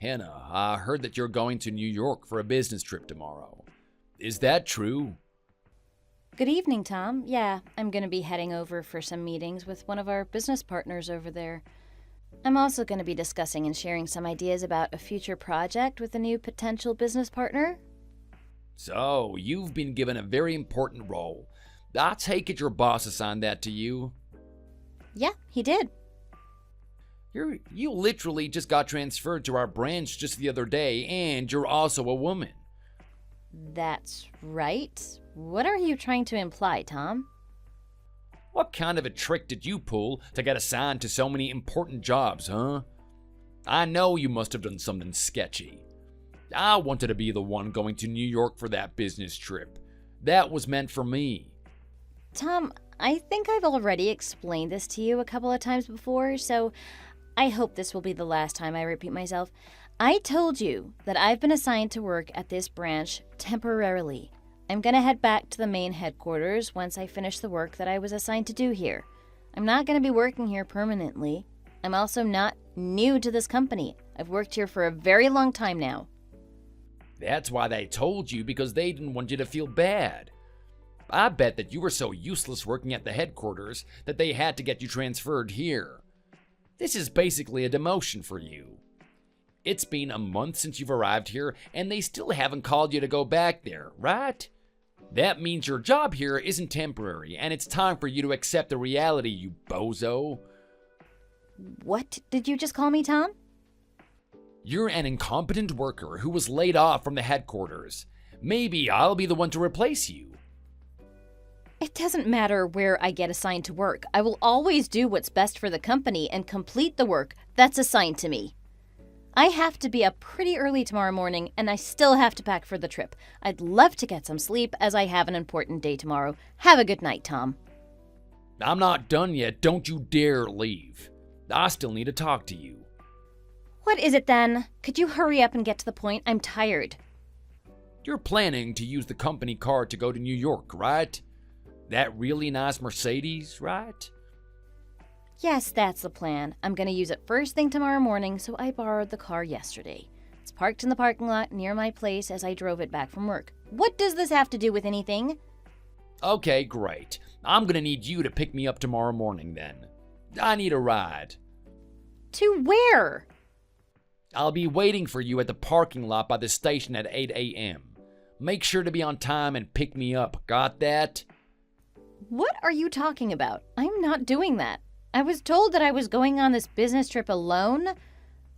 Hannah, I heard that you're going to New York for a business trip tomorrow. Is that true? Good evening, Tom. Yeah, I'm going to be heading over for some meetings with one of our business partners over there. I'm also going to be discussing and sharing some ideas about a future project with a new potential business partner. So, you've been given a very important role. I take it your boss assigned that to you? Yeah, he did. You literally just got transferred to our branch just the other day, and you're also a woman. That's right. What are you trying to imply, Tom? What kind of a trick did you pull to get assigned to so many important jobs, huh? I know you must have done something sketchy. I wanted to be the one going to New York for that business trip. That was meant for me. Tom, I think I've already explained this to you a couple of times before, so I hope this will be the last time I repeat myself. I told you that I've been assigned to work at this branch temporarily. I'm going to head back to the main headquarters once I finish the work that I was assigned to do here. I'm not going to be working here permanently. I'm also not new to this company. I've worked here for a very long time now. That's why they told you, because they didn't want you to feel bad. I bet that you were so useless working at the headquarters that they had to get you transferred here. This is basically a demotion for you. It's been a month since you've arrived here, and they still haven't called you to go back there, right? That means your job here isn't temporary, and it's time for you to accept the reality, you bozo. What did you just call me, Tom? You're an incompetent worker who was laid off from the headquarters. Maybe I'll be the one to replace you. It doesn't matter where I get assigned to work. I will always do what's best for the company and complete the work that's assigned to me. I have to be up pretty early tomorrow morning, and I still have to pack for the trip. I'd love to get some sleep, as I have an important day tomorrow. Have a good night, Tom. I'm not done yet. Don't you dare leave. I still need to talk to you. What is it then? Could you hurry up and get to the point? I'm tired. You're planning to use the company car to go to New York, right? That really nice Mercedes, right? Yes, that's the plan. I'm going to use it first thing tomorrow morning, so I borrowed the car yesterday. It's parked in the parking lot near my place as I drove it back from work. What does this have to do with anything? Okay, great. I'm going to need you to pick me up tomorrow morning then. I need a ride. To where? I'll be waiting for you at the parking lot by the station at 8 a.m. Make sure to be on time and pick me up. Got that? What are you talking about? I'm not doing that. I was told that I was going on this business trip alone.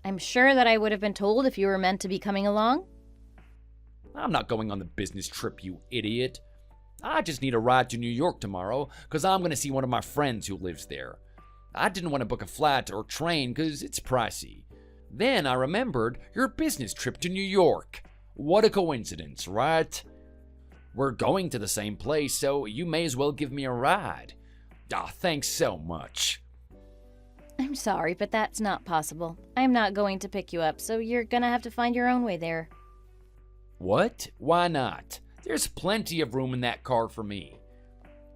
I'm sure that I would have been told if you were meant to be coming along. I'm not going on the business trip, you idiot. I just need a ride to New York tomorrow because I'm going to see one of my friends who lives there. I didn't want to book a flight or train because it's pricey. Then I remembered your business trip to New York. What a coincidence, right? We're going to the same place, so you may as well give me a ride. Thanks so much. I'm sorry, but that's not possible. I'm not going to pick you up, so you're gonna have to find your own way there. What? Why not? There's plenty of room in that car for me.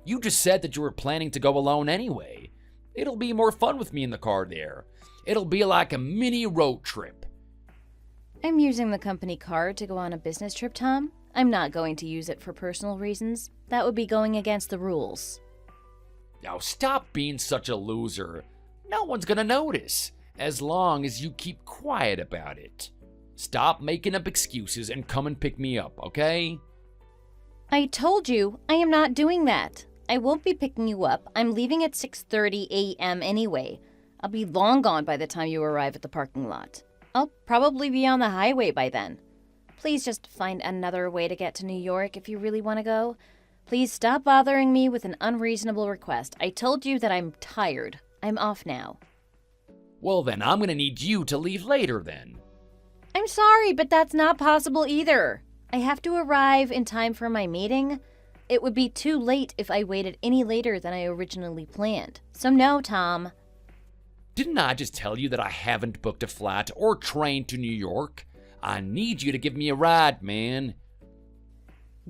You just said that you were planning to go alone anyway. It'll be more fun with me in the car there. It'll be like a mini road trip. I'm using the company car to go on a business trip, Tom. I'm not going to use it for personal reasons. That would be going against the rules. Now stop being such a loser. No one's gonna notice, as long as you keep quiet about it. Stop making up excuses and come and pick me up, okay? I told you, I am not doing that. I won't be picking you up. I'm leaving at 6:30 a.m. anyway. I'll be long gone by the time you arrive at the parking lot. I'll probably be on the highway by then. Please just find another way to get to New York if you really want to go. Please stop bothering me with an unreasonable request. I told you that I'm tired. I'm off now. Well then, I'm gonna need you to leave later then. I'm sorry, but that's not possible either. I have to arrive in time for my meeting. It would be too late if I waited any later than I originally planned. So no, Tom. Didn't I just tell you that I haven't booked a flight or train to New York? I need you to give me a ride, man.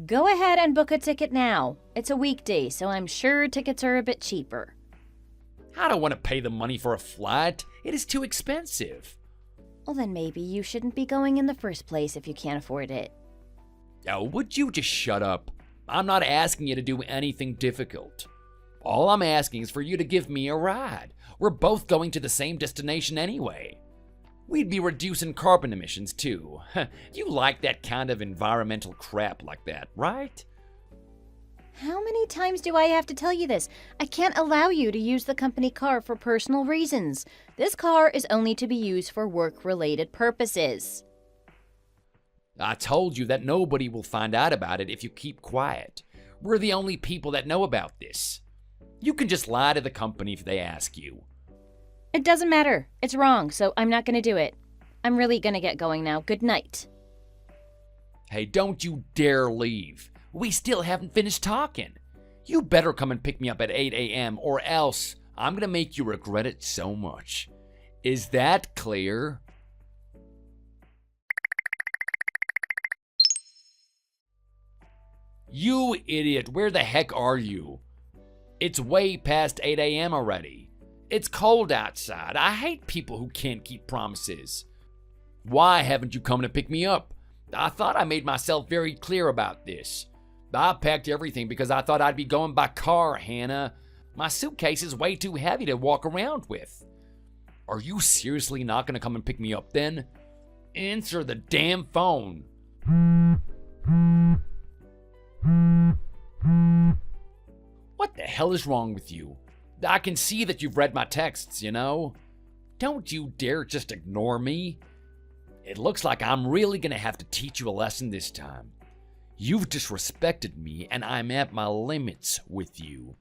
Go ahead and book a ticket now. It's a weekday, so I'm sure tickets are a bit cheaper. I don't want to pay the money for a flight. It is too expensive. Well, then maybe you shouldn't be going in the first place if you can't afford it. Oh, would you just shut up? I'm not asking you to do anything difficult. All I'm asking is for you to give me a ride. We're both going to the same destination anyway. We'd be reducing carbon emissions too. You like that kind of environmental crap like that, right? How many times do I have to tell you this? I can't allow you to use the company car for personal reasons. This car is only to be used for work-related purposes. I told you that nobody will find out about it if you keep quiet. We're the only people that know about this. You can just lie to the company if they ask you. It doesn't matter. It's wrong, so I'm not going to do it. I'm really going to get going now. Good night. Hey, don't you dare leave. We still haven't finished talking. You better come and pick me up at 8 a.m. or else I'm going to make you regret it so much. Is that clear? You idiot, where the heck are you? It's way past 8 a.m. already. It's cold outside. I hate people who can't keep promises. Why haven't you come to pick me up? I thought I made myself very clear about this. I packed everything because I thought I'd be going by car, Hannah. My suitcase is way too heavy to walk around with. Are you seriously not going to come and pick me up then? Answer the damn phone. What the hell is wrong with you? I can see that you've read my texts, you know? Don't you dare just ignore me. It looks like I'm really gonna have to teach you a lesson this time. You've disrespected me and I'm at my limits with you.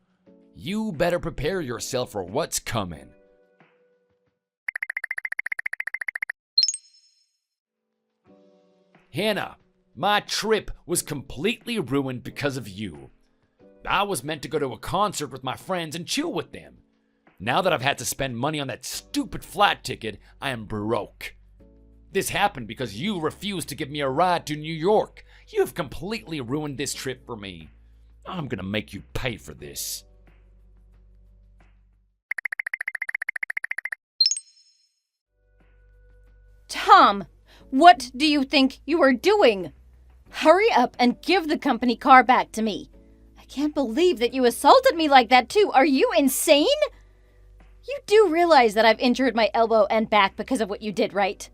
You better prepare yourself for what's coming. Hannah, my trip was completely ruined because of you. I was meant to go to a concert with my friends and chill with them. Now that I've had to spend money on that stupid flight ticket, I am broke. This happened because you refused to give me a ride to New York. You have completely ruined this trip for me. I'm gonna make you pay for this. Tom, what do you think you are doing? Hurry up and give the company car back to me. I can't believe that you assaulted me like that too. Are you insane? You do realize that I've injured my elbow and back because of what you did, right?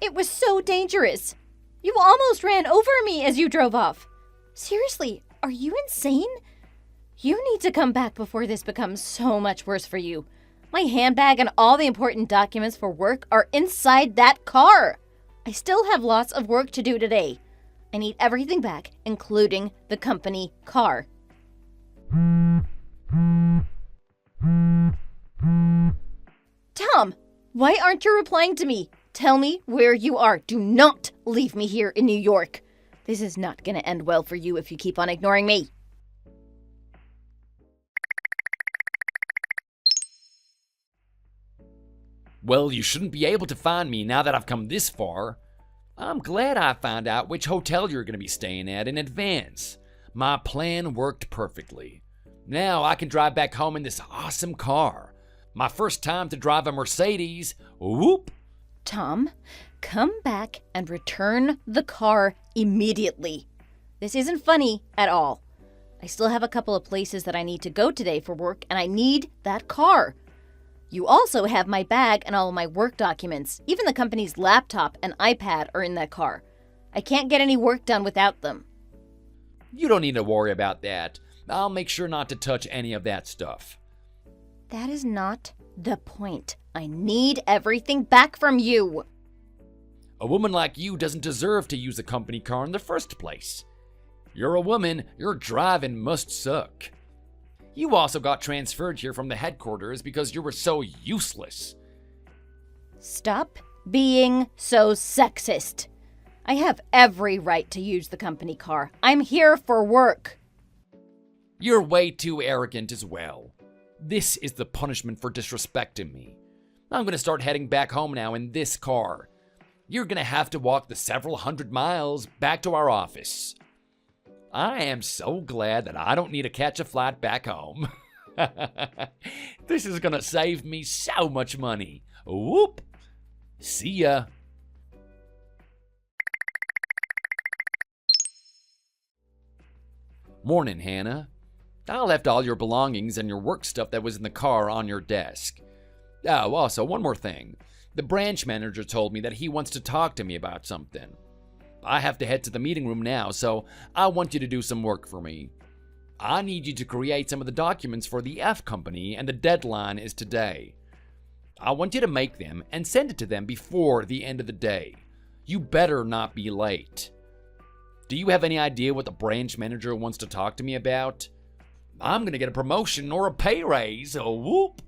It was so dangerous. You almost ran over me as you drove off. Seriously, are you insane? You need to come back before this becomes so much worse for you. My handbag and all the important documents for work are inside that car. I still have lots of work to do today. I need everything back, including the company car. Tom, why aren't you replying to me? Tell me where you are. Do not leave me here in New York. This is not going to end well for you if you keep on ignoring me. Well, you shouldn't be able to find me now that I've come this far. I'm glad I found out which hotel you're going to be staying at in advance. My plan worked perfectly. Now I can drive back home in this awesome car. My first time to drive a Mercedes. Whoop! Tom, come back and return the car immediately. This isn't funny at all. I still have a couple of places that I need to go today for work, and I need that car. You also have my bag and all of my work documents. Even the company's laptop and iPad are in that car. I can't get any work done without them. You don't need to worry about that. I'll make sure not to touch any of that stuff. That is not the point. I need everything back from you. A woman like you doesn't deserve to use a company car in the first place. You're a woman, your driving must suck. You also got transferred here from the headquarters because you were so useless. Stop being so sexist. I have every right to use the company car. I'm here for work. You're way too arrogant as well. This is the punishment for disrespecting me. I'm gonna start heading back home now in this car. You're gonna have to walk the several hundred miles back to our office. I am so glad that I don't need to catch a flight back home. This is gonna save me so much money. Whoop! See ya. Morning, Hannah. I left all your belongings and your work stuff that was in the car on your desk. Oh, also, one more thing. The branch manager told me that he wants to talk to me about something. I have to head to the meeting room now, so I want you to do some work for me. I need you to create some of the documents for the F company, and the deadline is today. I want you to make them and send it to them before the end of the day. You better not be late. Do you have any idea what the branch manager wants to talk to me about? I'm gonna get a promotion or a pay raise, oh whoop!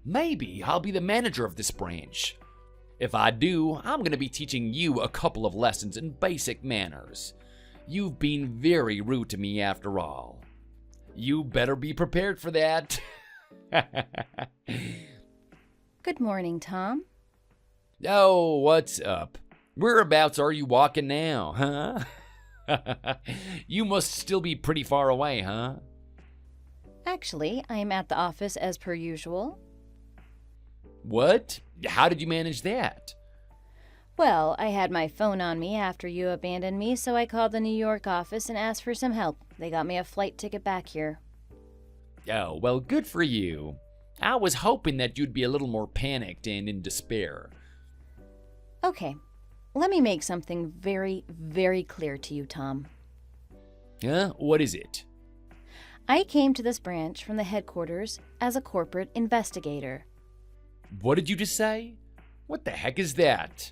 Maybe I'll be the manager of this branch. If I do, I'm gonna be teaching you a couple of lessons in basic manners. You've been very rude to me after all. You better be prepared for that. Good morning, Tom. Oh, what's up? Whereabouts are you walking now, huh? You must still be pretty far away, huh? Actually, I am at the office as per usual. What? How did you manage that? Well, I had my phone on me after you abandoned me, so I called the New York office and asked for some help. They got me a flight ticket back here. Oh, well, good for you. I was hoping that you'd be a little more panicked and in despair. Okay, let me make something very, very clear to you, Tom. Huh? What is it? I came to this branch from the headquarters as a corporate investigator. What did you just say? What the heck is that?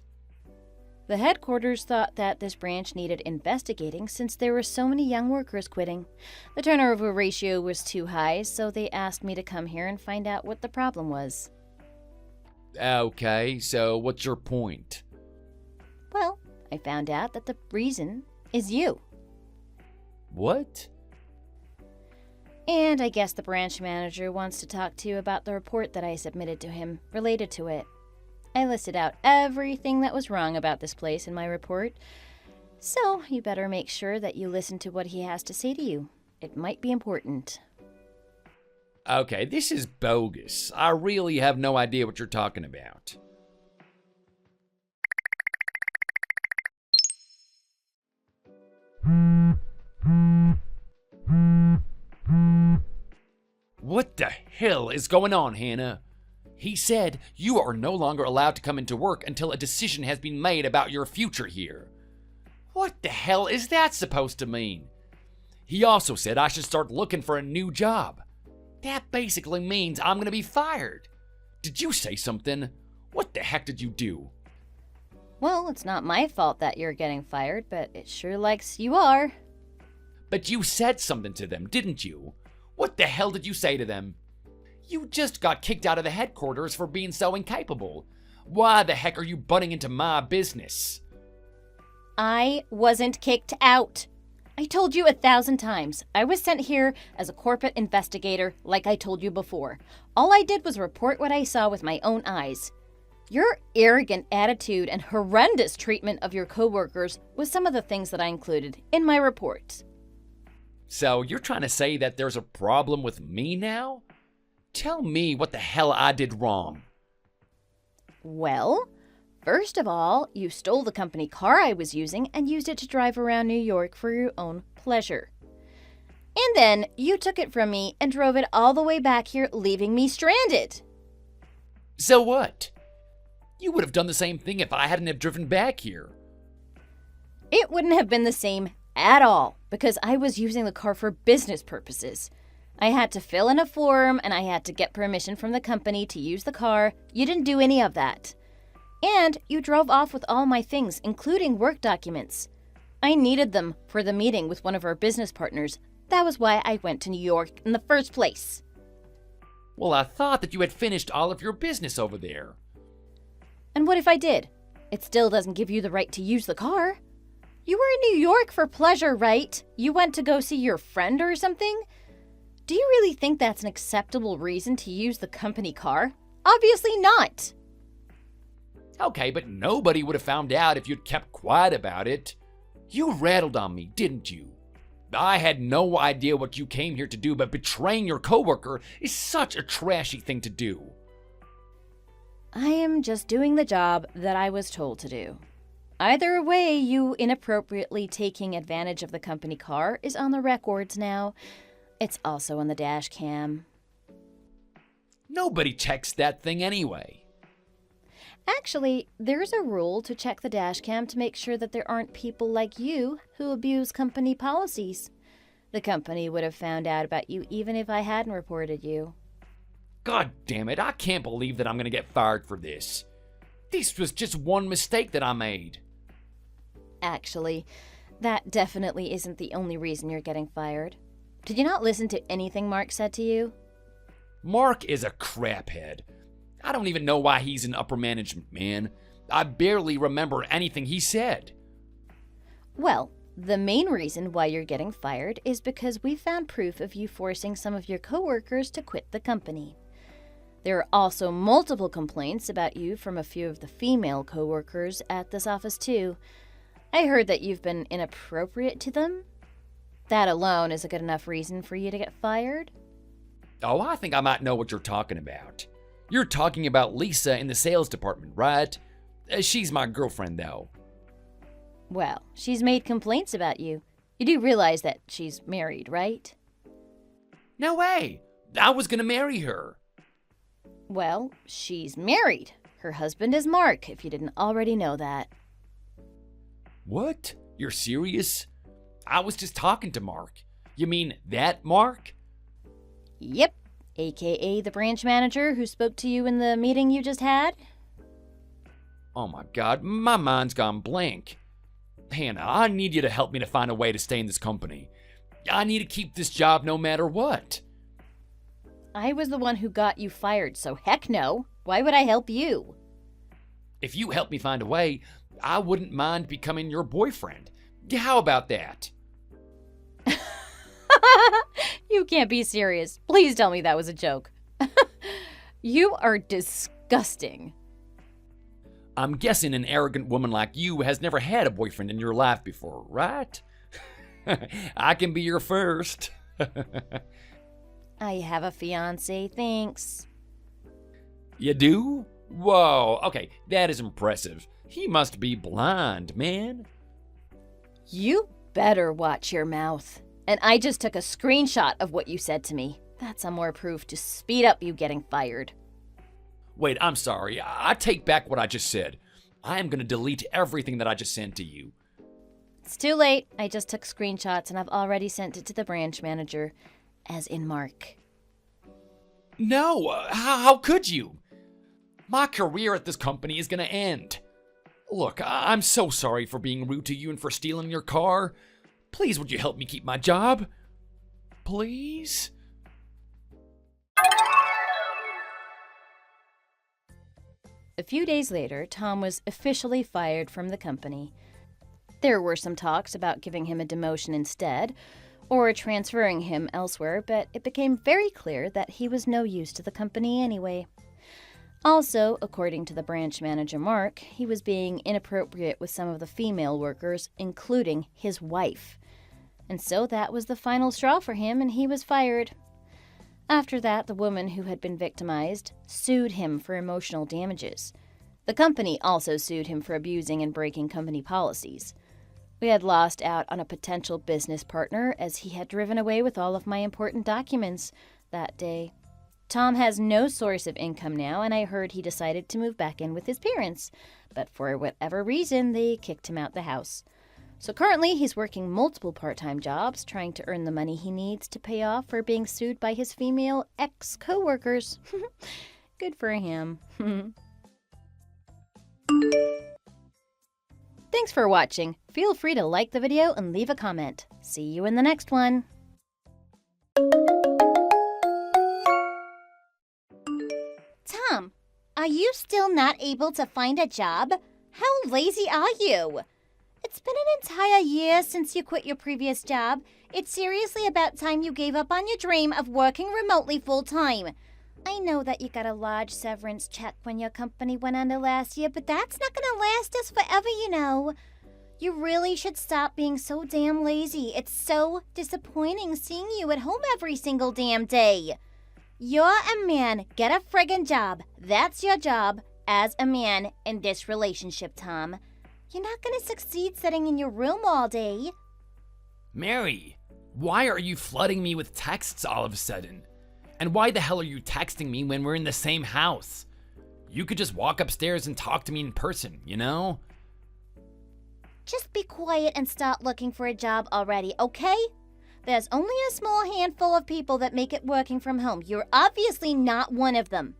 The headquarters thought that this branch needed investigating since there were so many young workers quitting. The turnover ratio was too high, so they asked me to come here and find out what the problem was. Okay, so what's your point? Well, I found out that the reason is you. What? And I guess the branch manager wants to talk to you about the report that I submitted to him related to it. I listed out everything that was wrong about this place in my report, so you better make sure that you listen to what he has to say to you. It might be important. Okay, this is bogus. I really have no idea what you're talking about. What the hell is going on, Hannah? He said you are no longer allowed to come into work until a decision has been made about your future here. What the hell is that supposed to mean? He also said I should start looking for a new job. That basically means I'm gonna be fired. Did you say something? What the heck did you do? Well, it's not my fault that you're getting fired, but it sure likes you are. But you said something to them, didn't you? What the hell did you say to them? You just got kicked out of the headquarters for being so incapable. Why the heck are you butting into my business? I wasn't kicked out. I told you 1,000 times. I was sent here as a corporate investigator, like I told you before. All I did was report what I saw with my own eyes. Your arrogant attitude and horrendous treatment of your coworkers was some of the things that I included in my report. So you're trying to say that there's a problem with me now? Tell me what the hell I did wrong. Well, first of all, you stole the company car I was using and used it to drive around New York for your own pleasure. And then you took it from me and drove it all the way back here, leaving me stranded. So what? You would have done the same thing if I hadn't have driven back here. It wouldn't have been the same at all, because I was using the car for business purposes. I had to fill in a form, and I had to get permission from the company to use the car. You didn't do any of that. And you drove off with all my things, including work documents. I needed them for the meeting with one of our business partners. That was why I went to New York in the first place. Well, I thought that you had finished all of your business over there. And what if I did? It still doesn't give you the right to use the car. You were in New York for pleasure, right? You went to go see your friend or something? Do you really think that's an acceptable reason to use the company car? Obviously not. Okay, but nobody would have found out if you'd kept quiet about it. You rattled on me, didn't you? I had no idea what you came here to do, but betraying your coworker is such a trashy thing to do. I am just doing the job that I was told to do. Either way, you inappropriately taking advantage of the company car is on the records now. It's also on the dash cam. Nobody checks that thing anyway. Actually, there's a rule to check the dash cam to make sure that there aren't people like you who abuse company policies. The company would have found out about you even if I hadn't reported you. God damn it, I can't believe that I'm gonna get fired for this. This was just one mistake that I made. Actually, that definitely isn't the only reason you're getting fired. Did you not listen to anything Mark said to you? Mark is a craphead. I don't even know why he's in upper management, man. I barely remember anything he said. Well, the main reason why you're getting fired is because we found proof of you forcing some of your coworkers to quit the company. There are also multiple complaints about you from a few of the female coworkers at this office too. I heard that you've been inappropriate to them. That alone is a good enough reason for you to get fired. Oh, I think I might know what you're talking about. You're talking about Lisa in the sales department, right? She's my girlfriend, though. Well, she's made complaints about you. You do realize that she's married, right? No way! I was gonna marry her. Well, she's married. Her husband is Mark, if you didn't already know that. What? You're serious? I was just talking to Mark. You mean that Mark? Yep, aka the branch manager who spoke to you in the meeting you just had. Oh my god, my mind's gone blank. Hannah, I need you to help me to find a way to stay in this company. I need to keep this job no matter what. I was the one who got you fired, so heck no. Why would I help you? If you help me find a way, I wouldn't mind becoming your boyfriend. How about that? You can't be serious. Please tell me that was a joke. You are disgusting. I'm guessing an arrogant woman like you has never had a boyfriend in your life before, right? I can be your first. I have a fiance, thanks. You do? Whoa, okay, that is impressive. He must be blind, man. You better watch your mouth. And I just took a screenshot of what you said to me. That's some more proof to speed up you getting fired. Wait, I'm sorry. I take back what I just said. I am going to delete everything that I just sent to you. It's too late. I just took screenshots and I've already sent it to the branch manager, as in Mark. No, how could you? My career at this company is going to end. Look, I'm so sorry for being rude to you and for stealing your car. Please, would you help me keep my job? Please? A few days later, Tom was officially fired from the company. There were some talks about giving him a demotion instead, or transferring him elsewhere, but it became very clear that he was no use to the company anyway. Also, according to the branch manager Mark, he was being inappropriate with some of the female workers, including his wife. And so that was the final straw for him, and he was fired. After that, the woman who had been victimized sued him for emotional damages. The company also sued him for abusing and breaking company policies. We had lost out on a potential business partner as he had driven away with all of my important documents that day. Tom has no source of income now, and I heard he decided to move back in with his parents, but for whatever reason, they kicked him out the house. So currently, he's working multiple part-time jobs, trying to earn the money he needs to pay off for being sued by his female ex-coworkers. Good for him. Thanks for watching. Feel free to like the video and leave a comment. See you in the next one. Tom, are you still not able to find a job? How lazy are you? It's been an entire year since you quit your previous job. It's seriously about time you gave up on your dream of working remotely full-time. I know that you got a large severance check when your company went under last year, but that's not gonna last us forever, you know. You really should stop being so damn lazy. It's so disappointing seeing you at home every single damn day. You're a man. Get a friggin' job. That's your job. as a man in this relationship, Tom. You're not gonna succeed sitting in your room all day. Mary, why are you flooding me with texts all of a sudden? And why the hell are you texting me when we're in the same house? You could just walk upstairs and talk to me in person, you know? Just be quiet and start looking for a job already, okay? There's only a small handful of people that make it working from home. You're obviously not one of them.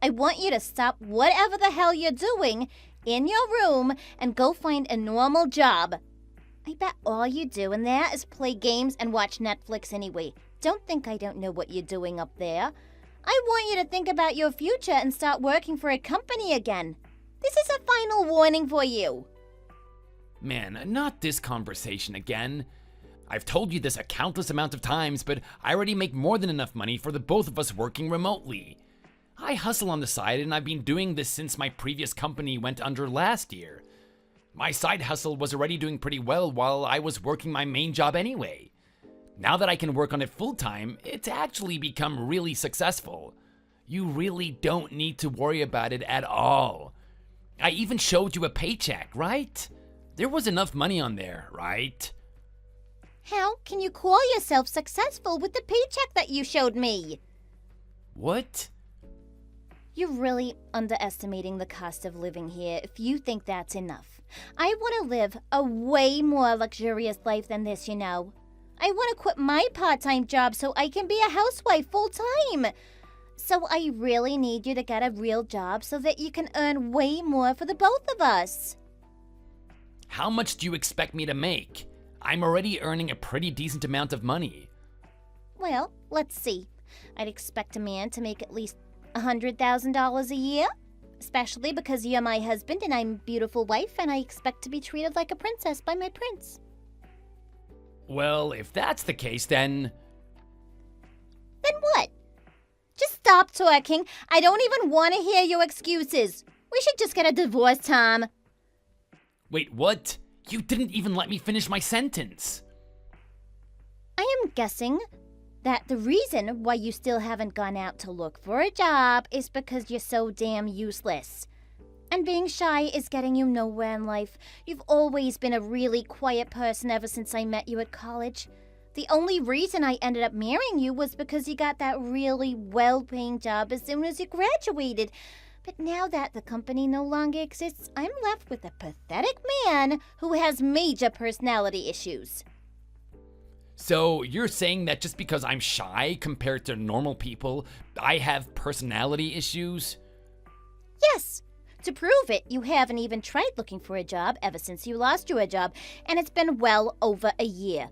I want you to stop whatever the hell you're doing in your room and go find a normal job. I bet all you do in there is play games and watch Netflix anyway. Don't think I don't know what you're doing up there. I want you to think about your future and start working for a company again. This is a final warning for you. Man, not this conversation again. I've told you this a countless amount of times, but I already make more than enough money for the both of us working remotely. I hustle on the side, and I've been doing this since my previous company went under last year. My side hustle was already doing pretty well while I was working my main job anyway. Now that I can work on it full time, it's actually become really successful. You really don't need to worry about it at all. I even showed you a paycheck, right? There was enough money on there, right? How can you call yourself successful with the paycheck that you showed me? What? You're really underestimating the cost of living here if you think that's enough. I want to live a way more luxurious life than this, you know. I want to quit my part-time job so I can be a housewife full-time. So I really need you to get a real job so that you can earn way more for the both of us. How much do you expect me to make? I'm already earning a pretty decent amount of money. Well, let's see. I'd expect a man to make at least $100,000 a year, especially because you're my husband and I'm a beautiful wife and I expect to be treated like a princess by my prince. Well, if that's the case, then... Then what? Just stop talking. I don't even want to hear your excuses. We should just get a divorce, Tom. Wait, what? You didn't even let me finish my sentence. I am guessing that the reason why you still haven't gone out to look for a job is because you're so damn useless. And being shy is getting you nowhere in life. You've always been a really quiet person ever since I met you at college. The only reason I ended up marrying you was because you got that really well-paying job as soon as you graduated. But now that the company no longer exists, I'm left with a pathetic man who has major personality issues. So you're saying that just because I'm shy compared to normal people, I have personality issues? Yes. To prove it, you haven't even tried looking for a job ever since you lost your job, and it's been well over a year.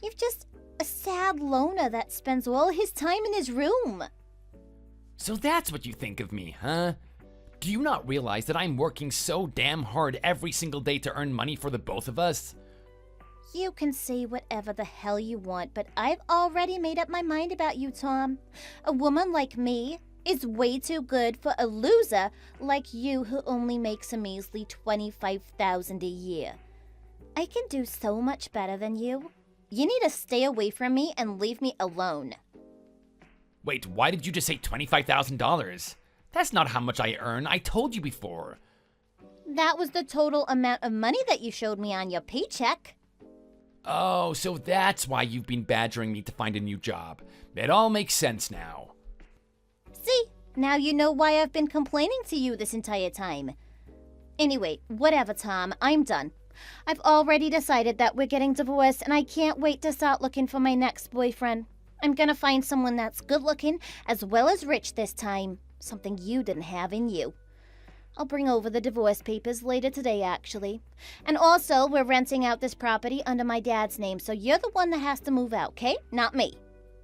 You're just a sad loner that spends all his time in his room. So that's what you think of me, huh? Do you not realize that I'm working so damn hard every single day to earn money for the both of us? You can say whatever the hell you want, but I've already made up my mind about you, Tom. A woman like me is way too good for a loser like you who only makes a measly $25,000 a year. I can do so much better than you. You need to stay away from me and leave me alone. Wait, why did you just say $25,000? That's not how much I earn. I told you before. That was the total amount of money that you showed me on your paycheck. Oh, so that's why you've been badgering me to find a new job. It all makes sense now. See, now you know why I've been complaining to you this entire time. Anyway, whatever, Tom, I'm done. I've already decided that we're getting divorced, and I can't wait to start looking for my next boyfriend. I'm gonna find someone that's good looking as well as rich this time. Something you didn't have in you. I'll bring over the divorce papers later today, actually. And also, we're renting out this property under my dad's name, so you're the one that has to move out, okay? Not me.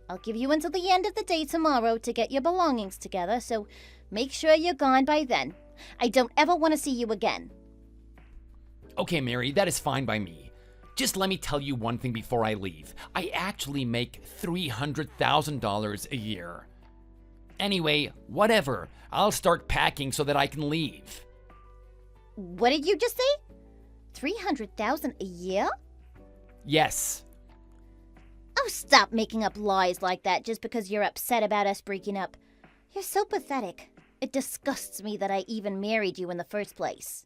I'll give you until the end of the day tomorrow to get your belongings together, so make sure you're gone by then. I don't ever want to see you again. Okay, Mary, that is fine by me. Just let me tell you one thing before I leave. I actually make $300,000 a year. Anyway, whatever. I'll start packing so that I can leave. What did you just say? $300,000 a year? Yes. Oh, stop making up lies like that just because you're upset about us breaking up. You're so pathetic. It disgusts me that I even married you in the first place.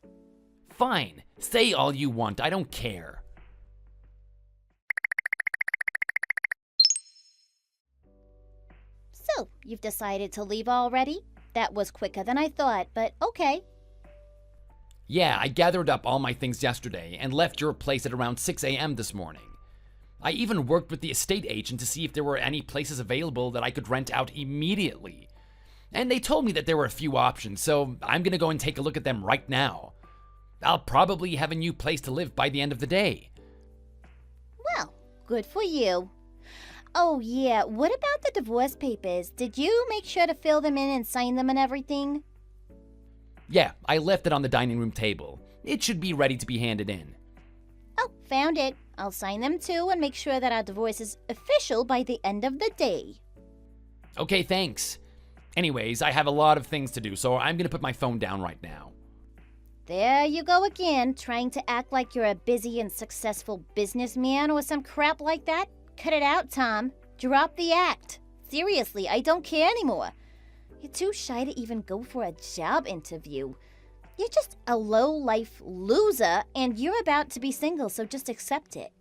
Fine, say all you want, I don't care. So, you've decided to leave already? That was quicker than I thought, but okay. Yeah, I gathered up all my things yesterday and left your place at around 6 a.m. this morning. I even worked with the estate agent to see if there were any places available that I could rent out immediately. And they told me that there were a few options, so I'm gonna go and take a look at them right now. I'll probably have a new place to live by the end of the day. Well, good for you. Oh yeah, what about the divorce papers? Did you make sure to fill them in and sign them and everything? Yeah, I left it on the dining room table. It should be ready to be handed in. Oh, found it. I'll sign them too and make sure that our divorce is official by the end of the day. Okay, thanks. Anyways, I have a lot of things to do, so I'm gonna put my phone down right now. There you go again, trying to act like you're a busy and successful businessman or some crap like that. Cut it out, Tom. Drop the act. Seriously, I don't care anymore. You're too shy to even go for a job interview. You're just a low-life loser, and you're about to be single, so just accept it.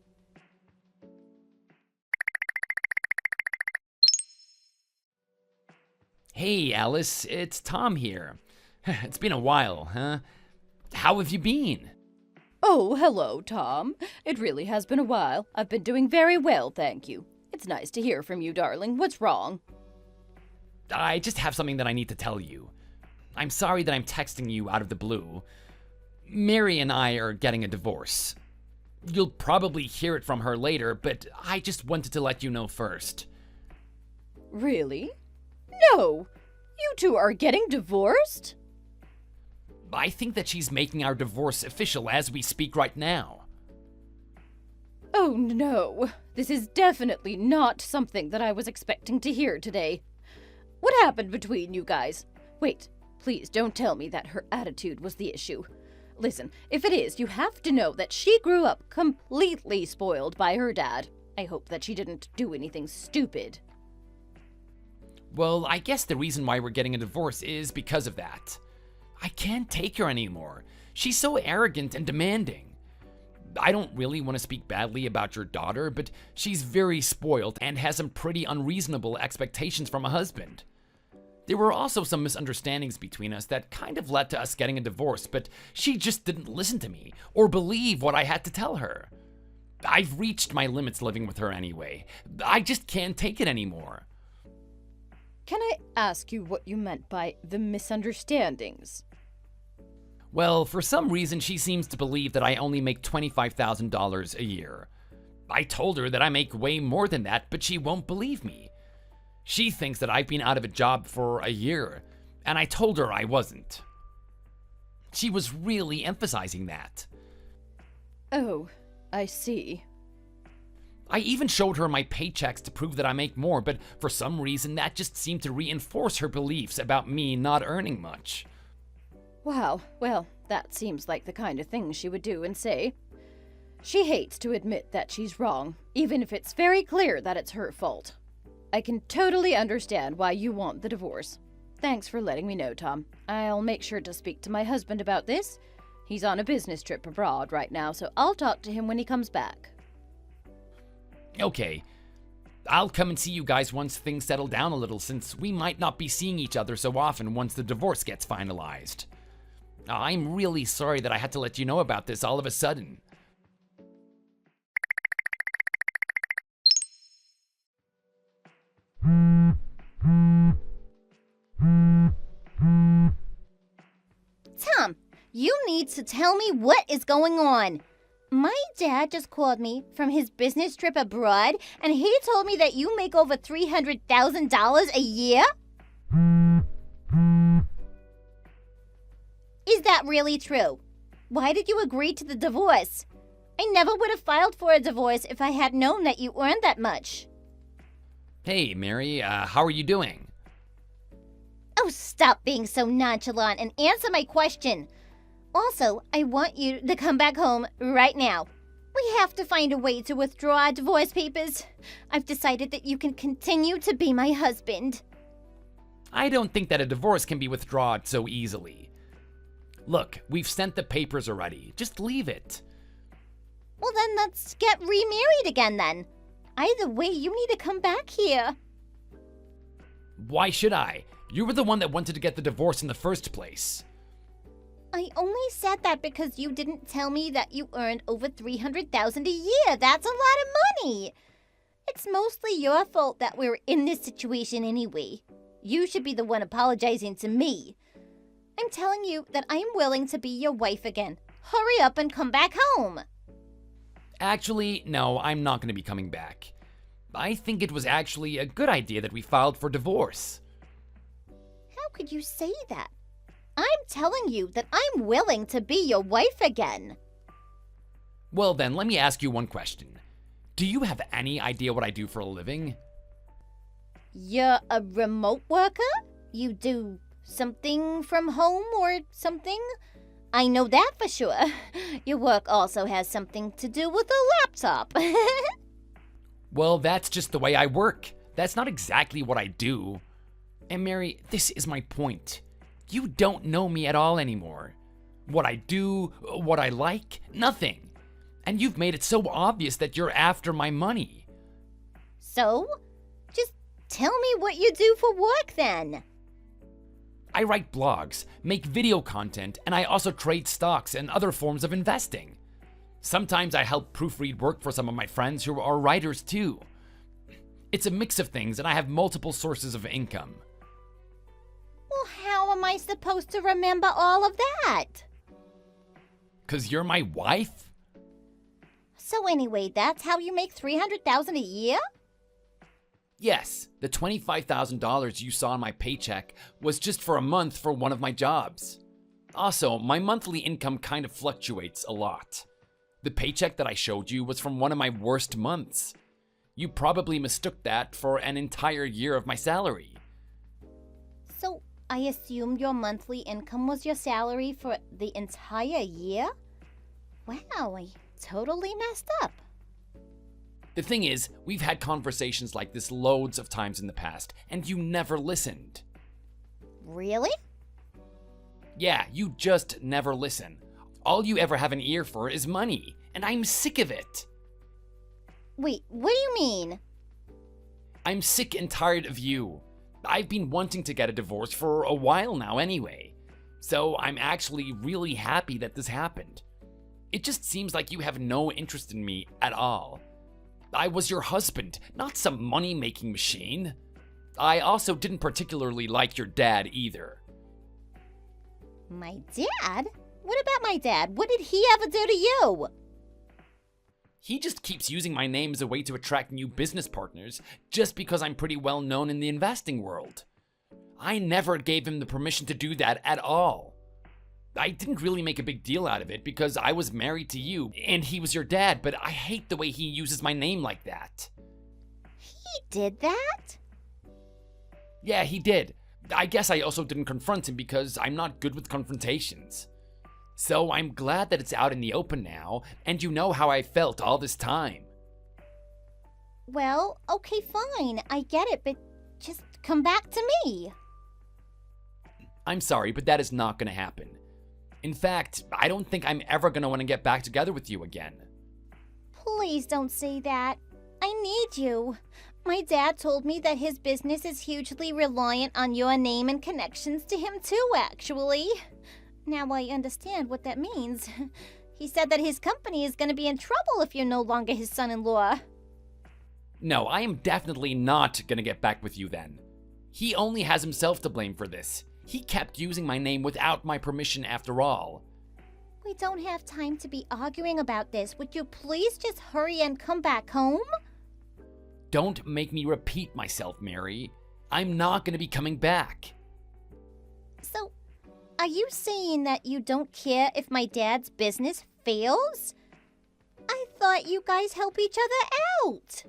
Hey, Alice, it's Tom here. It's been a while, huh? How have you been? Oh, hello, Tom. It really has been a while. I've been doing very well, thank you. It's nice to hear from you, darling. What's wrong? I just have something that I need to tell you. I'm sorry that I'm texting you out of the blue. Mary and I are getting a divorce. You'll probably hear it from her later, but I just wanted to let you know first. Really? No! You two are getting divorced? I think that she's making our divorce official as we speak right now. Oh no, this is definitely not something that I was expecting to hear today. What happened between you guys? Wait, please don't tell me that her attitude was the issue. Listen, if it is, you have to know that she grew up completely spoiled by her dad. I hope that she didn't do anything stupid. Well, I guess the reason why we're getting a divorce is because of that. I can't take her anymore. She's so arrogant and demanding. I don't really want to speak badly about your daughter, but she's very spoiled and has some pretty unreasonable expectations from a husband. There were also some misunderstandings between us that kind of led to us getting a divorce, but she just didn't listen to me or believe what I had to tell her. I've reached my limits living with her anyway. I just can't take it anymore. Can I ask you what you meant by the misunderstandings? Well, for some reason, she seems to believe that I only make $25,000 a year. I told her that I make way more than that, but she won't believe me. She thinks that I've been out of a job for a year, and I told her I wasn't. She was really emphasizing that. Oh, I see. I even showed her my paychecks to prove that I make more, but for some reason that just seemed to reinforce her beliefs about me not earning much. Wow, well, that seems like the kind of thing she would do and say. She hates to admit that she's wrong, even if it's very clear that it's her fault. I can totally understand why you want the divorce. Thanks for letting me know, Tom. I'll make sure to speak to my husband about this. He's on a business trip abroad right now, so I'll talk to him when he comes back. Okay. I'll come and see you guys once things settle down a little, since we might not be seeing each other so often once the divorce gets finalized. I'm really sorry that I had to let you know about this all of a sudden. Tom, you need to tell me what is going on. My dad just called me from his business trip abroad, and he told me that you make over $300,000 a year? Is that really true? Why did you agree to the divorce? I never would have filed for a divorce if I had known that you earned that much. Hey, Mary, how are you doing? Oh, stop being so nonchalant and answer my question. Also, I want you to come back home right now. We have to find a way to withdraw our divorce papers. I've decided that you can continue to be my husband. I don't think that a divorce can be withdrawn so easily. Look, we've sent the papers already. Just leave it. Well, then let's get remarried again then. Either way, you need to come back here. Why should I? You were the one that wanted to get the divorce in the first place. I only said that because you didn't tell me that you earned over $300,000 a year. That's a lot of money. It's mostly your fault that we're in this situation anyway. You should be the one apologizing to me. I'm telling you that I'm willing to be your wife again. Hurry up and come back home. Actually, no, I'm not going to be coming back. I think it was actually a good idea that we filed for divorce. How could you say that? I'm telling you that I'm willing to be your wife again. Well then, let me ask you one question. Do you have any idea what I do for a living? You're a remote worker? You do something from home or something? I know that for sure. Your work also has something to do with a laptop. Well, that's just the way I work. That's not exactly what I do. And Mary, this is my point. You don't know me at all anymore. What I do, what I like, nothing. And you've made it so obvious that you're after my money. So, just tell me what you do for work then. I write blogs, make video content, and I also trade stocks and other forms of investing. Sometimes I help proofread work for some of my friends who are writers too. It's a mix of things, and I have multiple sources of income. Well, how am I supposed to remember all of that? 'Cause you're my wife? So anyway, that's how you make $300,000 a year? Yes, the $25,000 you saw in my paycheck was just for a month for one of my jobs. Also, my monthly income kind of fluctuates a lot. The paycheck that I showed you was from one of my worst months. You probably mistook that for an entire year of my salary. So I assumed your monthly income was your salary for the entire year? Wow, I totally messed up. The thing is, we've had conversations like this loads of times in the past, and you never listened. Really? Yeah, you just never listen. All you ever have an ear for is money, and I'm sick of it. Wait, what do you mean? I'm sick and tired of you. I've been wanting to get a divorce for a while now anyway, so I'm actually really happy that this happened. It just seems like you have no interest in me at all. I was your husband, not some money-making machine. I also didn't particularly like your dad either. My dad? What about my dad? What did he ever do to you? He just keeps using my name as a way to attract new business partners just because I'm pretty well known in the investing world. I never gave him the permission to do that at all. I didn't really make a big deal out of it because I was married to you and he was your dad, but I hate the way he uses my name like that. He did that? Yeah, he did. I guess I also didn't confront him because I'm not good with confrontations. So I'm glad that it's out in the open now, and you know how I felt all this time. Well, okay, fine. I get it, but just come back to me. I'm sorry, but that is not going to happen. In fact, I don't think I'm ever going to want to get back together with you again. Please don't say that. I need you. My dad told me that his business is hugely reliant on your name and connections to him too, actually. Now I understand what that means. He said that his company is going to be in trouble if you're no longer his son-in-law. No, I am definitely not going to get back with you then. He only has himself to blame for this. He kept using my name without my permission after all. We don't have time to be arguing about this. Would you please just hurry and come back home? Don't make me repeat myself, Mary. I'm not going to be coming back. So, are you saying that you don't care if my dad's business fails? I thought you guys help each other out.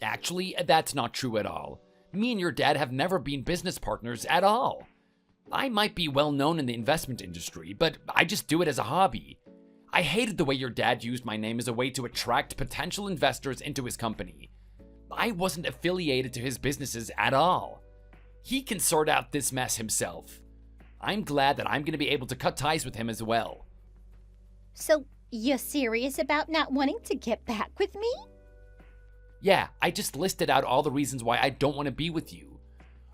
Actually, that's not true at all. Me and your dad have never been business partners at all. I might be well known in the investment industry, but I just do it as a hobby. I hated the way your dad used my name as a way to attract potential investors into his company. I wasn't affiliated to his businesses at all. He can sort out this mess himself. I'm glad that I'm going to be able to cut ties with him as well. So, you're serious about not wanting to get back with me? Yeah, I just listed out all the reasons why I don't want to be with you.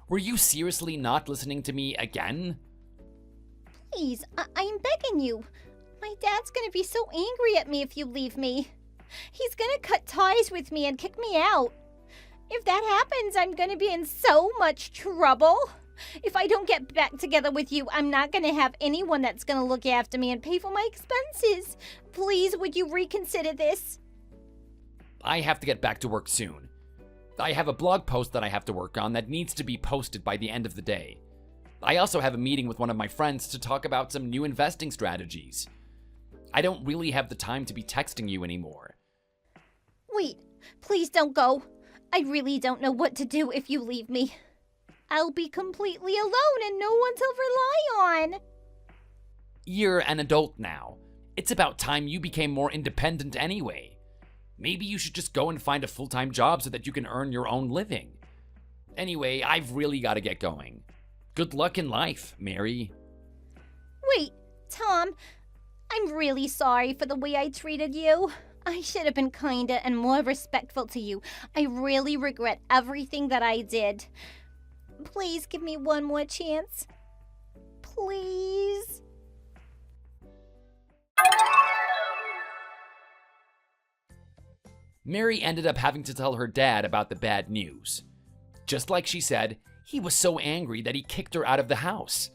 Were you seriously not listening to me again? Please, I'm begging you. My dad's gonna be so angry at me if you leave me. He's gonna cut ties with me and kick me out. If that happens, I'm gonna be in so much trouble. If I don't get back together with you, I'm not gonna have anyone that's gonna look after me and pay for my expenses. Please, would you reconsider this? I have to get back to work soon. I have a blog post that I have to work on that needs to be posted by the end of the day. I also have a meeting with one of my friends to talk about some new investing strategies. I don't really have the time to be texting you anymore. Wait, please don't go. I really don't know what to do if you leave me. I'll be completely alone and no one to rely on. You're an adult now. It's about time you became more independent anyway. Maybe you should just go and find a full-time job so that you can earn your own living. Anyway, I've really got to get going. Good luck in life, Mary. Wait, Tom, I'm really sorry for the way I treated you. I should have been kinder and more respectful to you. I really regret everything that I did. Please give me one more chance. Please. Mary ended up having to tell her dad about the bad news. Just like she said, he was so angry that he kicked her out of the house.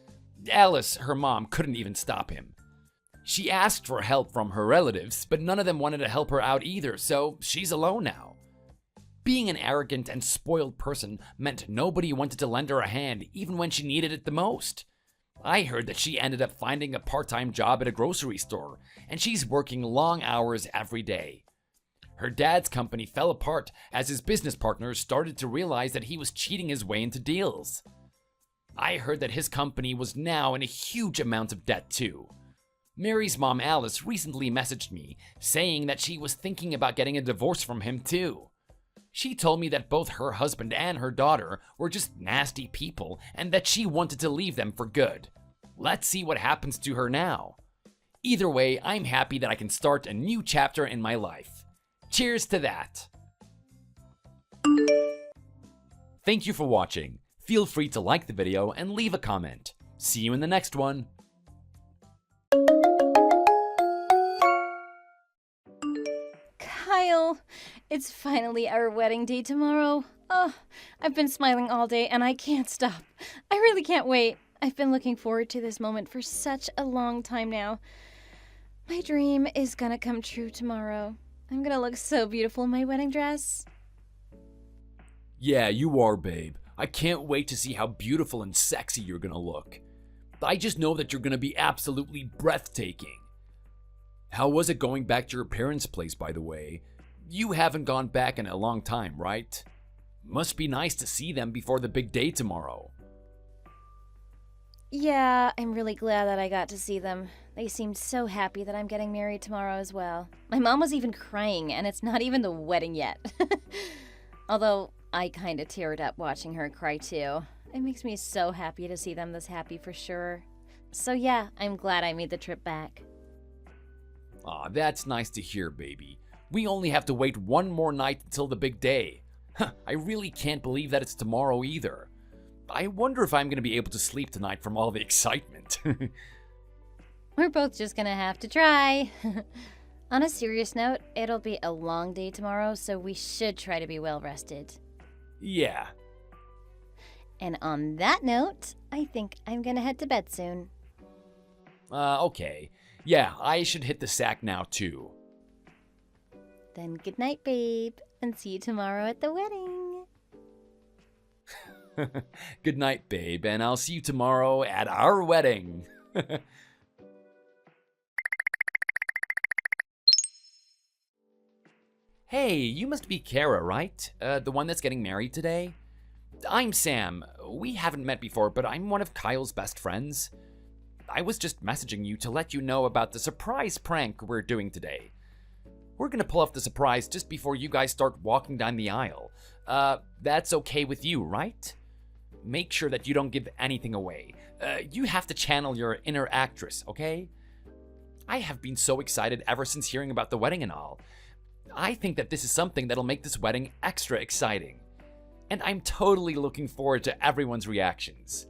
Alice, her mom, couldn't even stop him. She asked for help from her relatives, but none of them wanted to help her out either, so she's alone now. Being an arrogant and spoiled person meant nobody wanted to lend her a hand even when she needed it the most. I heard that she ended up finding a part-time job at a grocery store, and she's working long hours every day. Her dad's company fell apart as his business partners started to realize that he was cheating his way into deals. I heard that his company was now in a huge amount of debt too. Mary's mom Alice recently messaged me saying that she was thinking about getting a divorce from him too. She told me that both her husband and her daughter were just nasty people and that she wanted to leave them for good. Let's see what happens to her now. Either way, I'm happy that I can start a new chapter in my life. Cheers to that. Thank you for watching. Feel free to like the video and leave a comment. See you in the next one. Kyle, it's finally our wedding day tomorrow. Oh, I've been smiling all day and I can't stop. I really can't wait. I've been looking forward to this moment for such a long time now. My dream is gonna come true tomorrow. I'm gonna look so beautiful in my wedding dress. Yeah, you are, babe. I can't wait to see how beautiful and sexy you're gonna look. I just know that you're gonna be absolutely breathtaking. How was it going back to your parents' place, by the way? You haven't gone back in a long time, right? Must be nice to see them before the big day tomorrow. Yeah, I'm really glad that I got to see them. They seemed so happy that I'm getting married tomorrow as well. My mom was even crying, and it's not even the wedding yet. Although, I kinda teared up watching her cry too. It makes me so happy to see them this happy for sure. So yeah, I'm glad I made the trip back. Aw, that's nice to hear, baby. We only have to wait one more night until the big day. I really can't believe that it's tomorrow either. I wonder if I'm going to be able to sleep tonight from all the excitement. We're both just gonna have to try. On a serious note, it'll be a long day tomorrow, so we should try to be well rested. Yeah. And on that note, I think I'm gonna head to bed soon. Okay. Yeah, I should hit the sack now too. Then good night, babe, and see you tomorrow at the wedding. Good night, babe, and I'll see you tomorrow at our wedding. Hey, you must be Kara, right? The one that's getting married today? I'm Sam. We haven't met before, but I'm one of Kyle's best friends. I was just messaging you to let you know about the surprise prank we're doing today. We're gonna pull off the surprise just before you guys start walking down the aisle. That's okay with you, right? make sure that you don't give anything away. You have to channel your inner actress, okay? I have been so excited ever since hearing about the wedding and all. I think that this is something that'll make this wedding extra exciting. And I'm totally looking forward to everyone's reactions.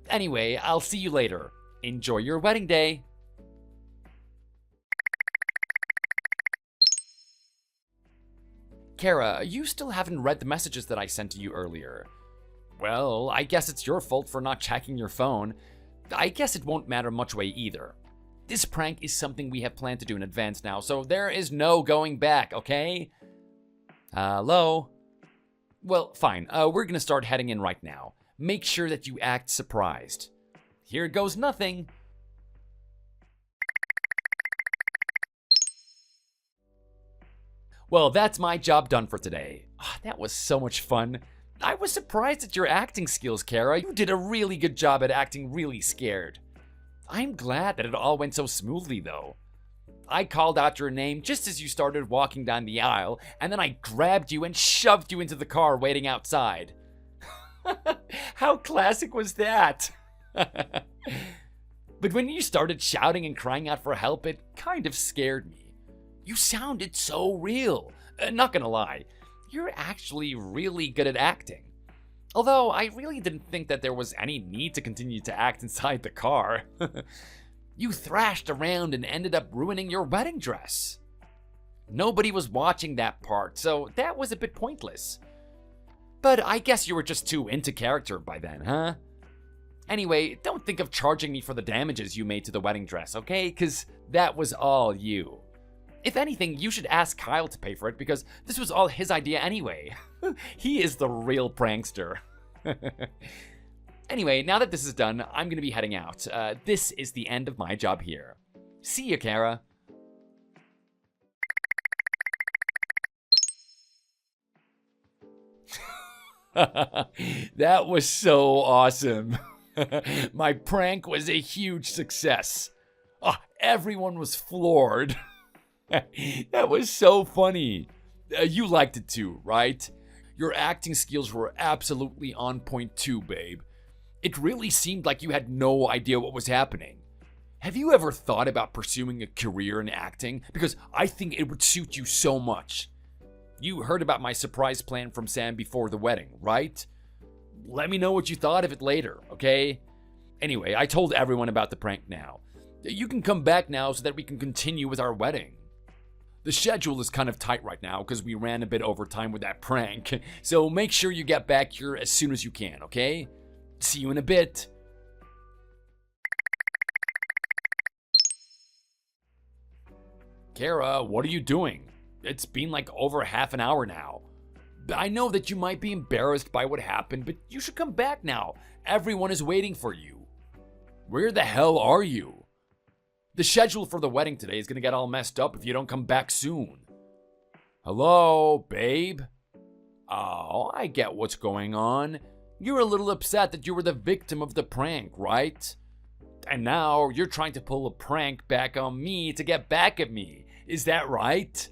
Anyway, I'll see you later. Enjoy your wedding day. Kara, you still haven't read the messages that I sent to you earlier. Well, I guess it's your fault for not checking your phone. I guess it won't matter much way either. This prank is something we have planned to do in advance now, so there is no going back, okay? Hello? Well, fine. We're gonna start heading in right now. Make sure that you act surprised. Here goes nothing. Well, that's my job done for today. That was so much fun. I was surprised at your acting skills, Kara. You did a really good job at acting really scared. I'm glad that it all went so smoothly, though. I called out your name just as you started walking down the aisle, and then I grabbed you and shoved you into the car waiting outside. How classic was that? But when you started shouting and crying out for help, it kind of scared me. You sounded so real. Not gonna lie, you're actually really good at acting. Although I really didn't think that there was any need to continue to act inside the car. You thrashed around and ended up ruining your wedding dress. Nobody was watching that part, so that was a bit pointless. But I guess you were just too into character by then, huh? Anyway, don't think of charging me for the damages you made to the wedding dress, okay? 'Cause that was all you. If anything, you should ask Kyle to pay for it because this was all his idea anyway. He is the real prankster. Anyway, now that this is done, I'm gonna be heading out. This is the end of my job here. See ya, Kara. That was so awesome. My prank was a huge success. Everyone was floored. That was so funny. You liked it too, right? Your acting skills were absolutely on point too, babe. It really seemed like you had no idea what was happening. Have you ever thought about pursuing a career in acting? Because I think it would suit you so much. You heard about my surprise plan from Sam before the wedding, right? Let me know what you thought of it later, okay? Anyway, I told everyone about the prank now. You can come back now so that we can continue with our wedding. The schedule is kind of tight right now because we ran a bit over time with that prank, so make sure you get back here as soon as you can, okay? See you in a bit. Kara, what are you doing? It's been like over half an hour now. I know that you might be embarrassed by what happened, but you should come back now. Everyone is waiting for you. Where the hell are you? The schedule for the wedding today is gonna get all messed up if you don't come back soon. Hello, babe? Oh, I get what's going on. You're a little upset that you were the victim of the prank, right? And now you're trying to pull a prank back on me to get back at me. Is that right?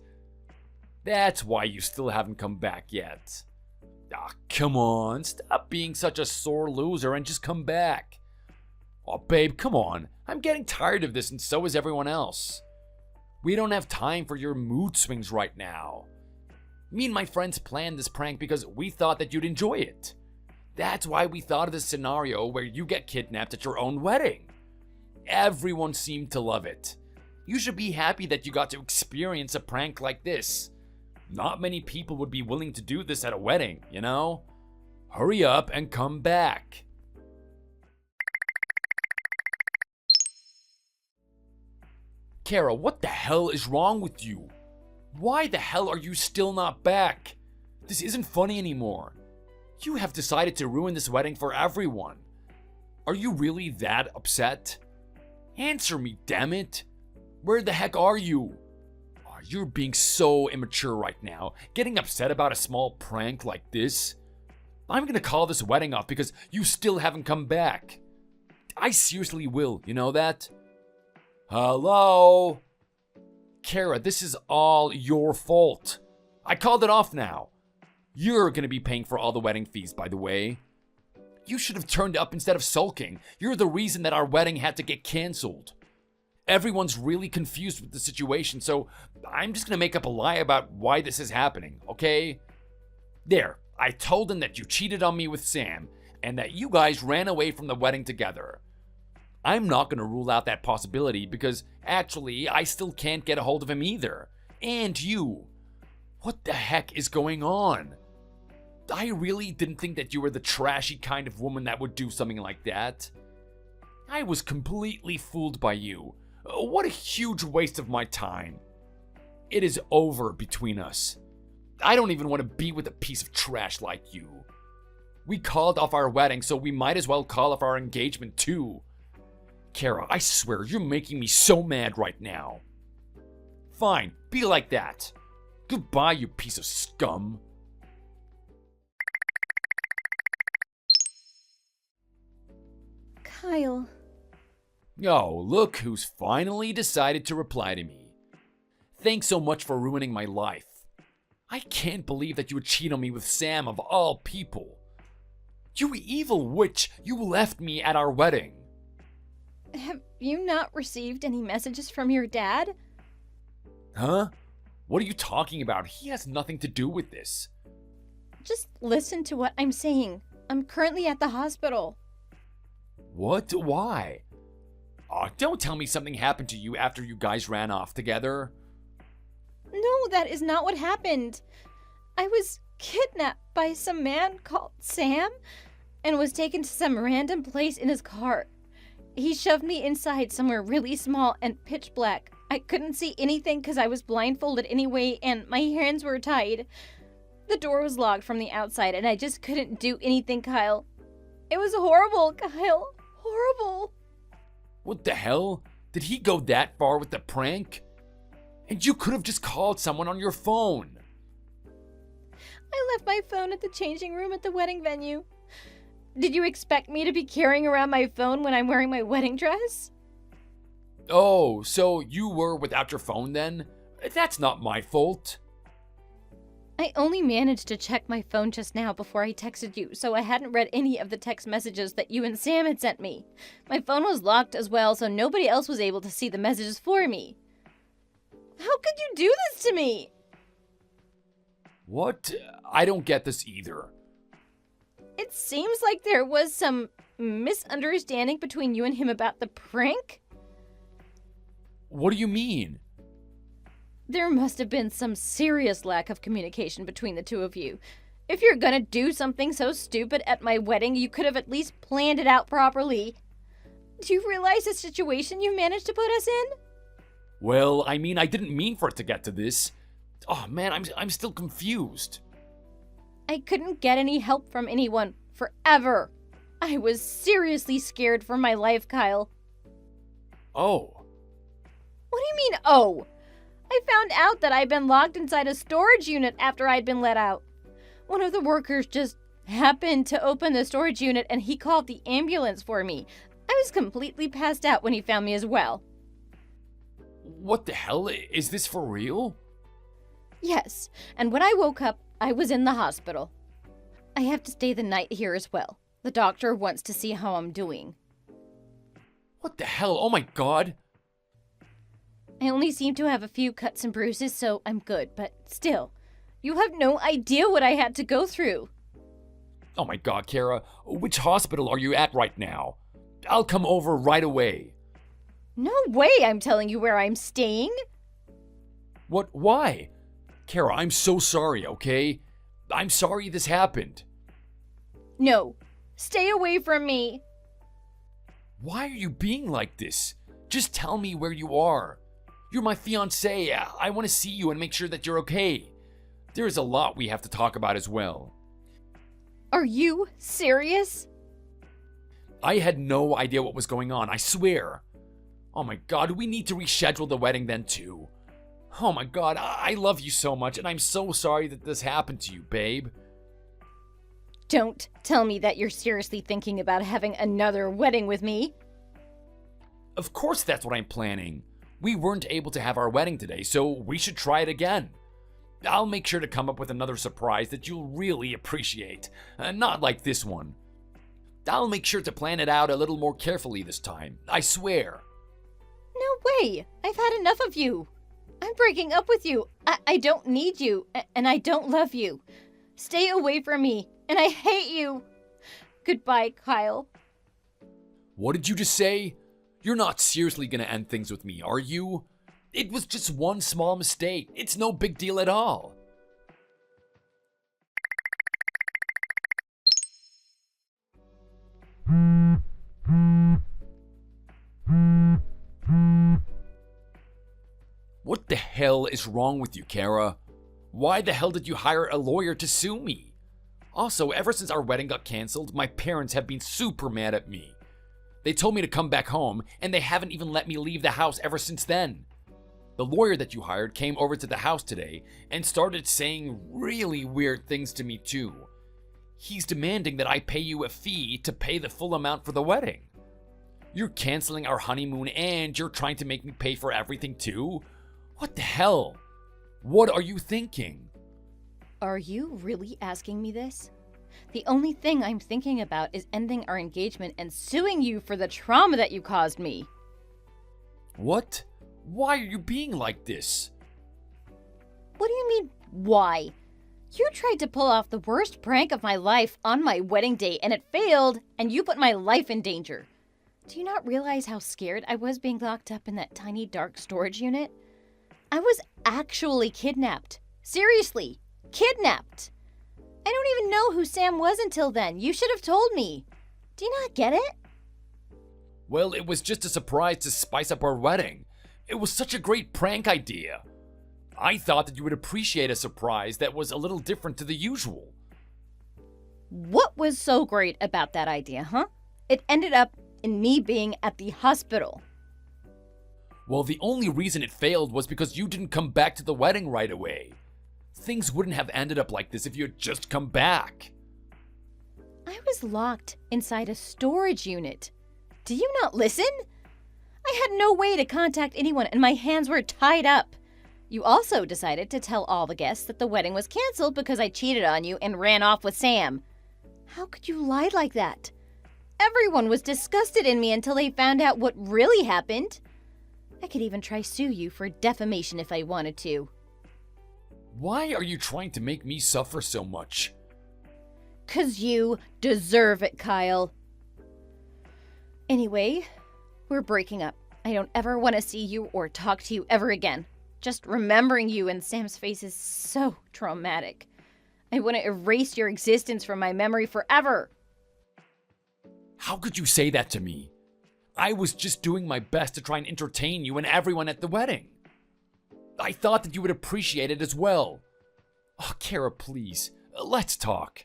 That's why you still haven't come back yet. Come on, stop being such a sore loser and just come back. Oh, babe, come on. I'm getting tired of this and so is everyone else. We don't have time for your mood swings right now. Me and my friends planned this prank because we thought that you'd enjoy it. That's why we thought of this scenario where you get kidnapped at your own wedding. Everyone seemed to love it. You should be happy that you got to experience a prank like this. Not many people would be willing to do this at a wedding, you know? Hurry up and come back. Kara, what the hell is wrong with you? Why the hell are you still not back? This isn't funny anymore. You have decided to ruin this wedding for everyone. Are you really that upset? Answer me, damn it. Where the heck are you? Oh, you're being so immature right now, getting upset about a small prank like this. I'm gonna call this wedding off because you still haven't come back. I seriously will, you know that? Hello? Kara, this is all your fault. I called it off now. You're gonna be paying for all the wedding fees, by the way. You should have turned up instead of sulking. You're the reason that our wedding had to get canceled. Everyone's really confused with the situation, so I'm just gonna make up a lie about why this is happening, okay? There, I told them that you cheated on me with Sam, and that you guys ran away from the wedding together. I'm not gonna rule out that possibility because actually I still can't get a hold of him either. And you. What the heck is going on? I really didn't think that you were the trashy kind of woman that would do something like that. I was completely fooled by you. What a huge waste of my time. It is over between us. I don't even want to be with a piece of trash like you. We called off our wedding, so we might as well call off our engagement too. Kara, I swear you're making me so mad right now. Fine, be like that. Goodbye, you piece of scum. Kyle. Oh, look who's finally decided to reply to me. Thanks so much for ruining my life. I can't believe that you would cheat on me with Sam of all people. You evil witch, you left me at our wedding. Have you not received any messages from your dad? Huh? What are you talking about? He has nothing to do with this. Just listen to what I'm saying. I'm currently at the hospital. What? Why? Oh, don't tell me something happened to you after you guys ran off together. No, that is not what happened. I was kidnapped by some man called Sam and was taken to some random place in his car. He shoved me inside somewhere really small and pitch black. I couldn't see anything because I was blindfolded anyway and my hands were tied. The door was locked from the outside and I just couldn't do anything, Kyle. It was horrible, Kyle. Horrible. What the hell? Did he go that far with the prank? And you could have just called someone on your phone. I left my phone at the changing room at the wedding venue. Did you expect me to be carrying around my phone when I'm wearing my wedding dress? Oh, so you were without your phone then? That's not my fault. I only managed to check my phone just now before I texted you, so I hadn't read any of the text messages that you and Sam had sent me. My phone was locked as well, so nobody else was able to see the messages for me. How could you do this to me? What? I don't get this either. It seems like there was some misunderstanding between you and him about the prank. What do you mean? There must have been some serious lack of communication between the two of you. If you're gonna do something so stupid at my wedding, you could have at least planned it out properly. Do you realize the situation you managed to put us in? Well, I mean, I didn't mean for it to get to this. Oh man, I'm still confused. I couldn't get any help from anyone forever. I was seriously scared for my life, Kyle. Oh. What do you mean, oh? I found out that I'd been locked inside a storage unit after I'd been let out. One of the workers just happened to open the storage unit and he called the ambulance for me. I was completely passed out when he found me as well. What the hell? Is this for real? Yes, and when I woke up, I was in the hospital. I have to stay the night here as well. The doctor wants to see how I'm doing. What the hell? Oh my god. I only seem to have a few cuts and bruises, so I'm good, but still, you have no idea what I had to go through. Oh my god, Kara. Which hospital are you at right now? I'll come over right away. No way I'm telling you where I'm staying. What? Why? Kara, I'm so sorry, okay? I'm sorry this happened. No, stay away from me. Why are you being like this? Just tell me where you are. You're my fiancé. I want to see you and make sure that you're okay. There is a lot we have to talk about as well. Are you serious? I had no idea what was going on, I swear. Oh my god, we need to reschedule the wedding then too. Oh my god, I love you so much and I'm so sorry that this happened to you, babe. Don't tell me that you're seriously thinking about having another wedding with me. Of course that's what I'm planning. We weren't able to have our wedding today, so we should try it again. I'll make sure to come up with another surprise that you'll really appreciate. Not like this one. I'll make sure to plan it out a little more carefully this time, I swear. No way! I've had enough of you. I'm breaking up with you. I don't need you, and I don't love you. Stay away from me, and I hate you. Goodbye, Kyle. What did you just say? You're not seriously gonna end things with me, are you? It was just one small mistake. It's no big deal at all. What the hell is wrong with you, Kara? Why the hell did you hire a lawyer to sue me? Also, ever since our wedding got canceled, my parents have been super mad at me. They told me to come back home, and they haven't even let me leave the house ever since then. The lawyer that you hired came over to the house today and started saying really weird things to me too. He's demanding that I pay you a fee to pay the full amount for the wedding. You're canceling our honeymoon and you're trying to make me pay for everything too? What the hell? What are you thinking? Are you really asking me this? The only thing I'm thinking about is ending our engagement and suing you for the trauma that you caused me. What? Why are you being like this? What do you mean, why? You tried to pull off the worst prank of my life on my wedding day and it failed, and you put my life in danger. Do you not realize how scared I was being locked up in that tiny dark storage unit? I was actually kidnapped. Seriously, kidnapped. I don't even know who Sam was until then. You should have told me. Do you not get it? Well, it was just a surprise to spice up our wedding. It was such a great prank idea. I thought that you would appreciate a surprise that was a little different to the usual. What was so great about that idea, huh? It ended up in me being at the hospital. Well, the only reason it failed was because you didn't come back to the wedding right away. Things wouldn't have ended up like this if you had just come back. I was locked inside a storage unit. Do you not listen? I had no way to contact anyone and my hands were tied up. You also decided to tell all the guests that the wedding was canceled because I cheated on you and ran off with Sam. How could you lie like that? Everyone was disgusted in me until they found out what really happened. I could even try sue you for defamation if I wanted to. Why are you trying to make me suffer so much? 'Cause you deserve it, Kyle. Anyway, we're breaking up. I don't ever want to see you or talk to you ever again. Just remembering you and Sam's face is so traumatic. I want to erase your existence from my memory forever. How could you say that to me? I was just doing my best to try and entertain you and everyone at the wedding. I thought that you would appreciate it as well. Oh, Kara, please, let's talk.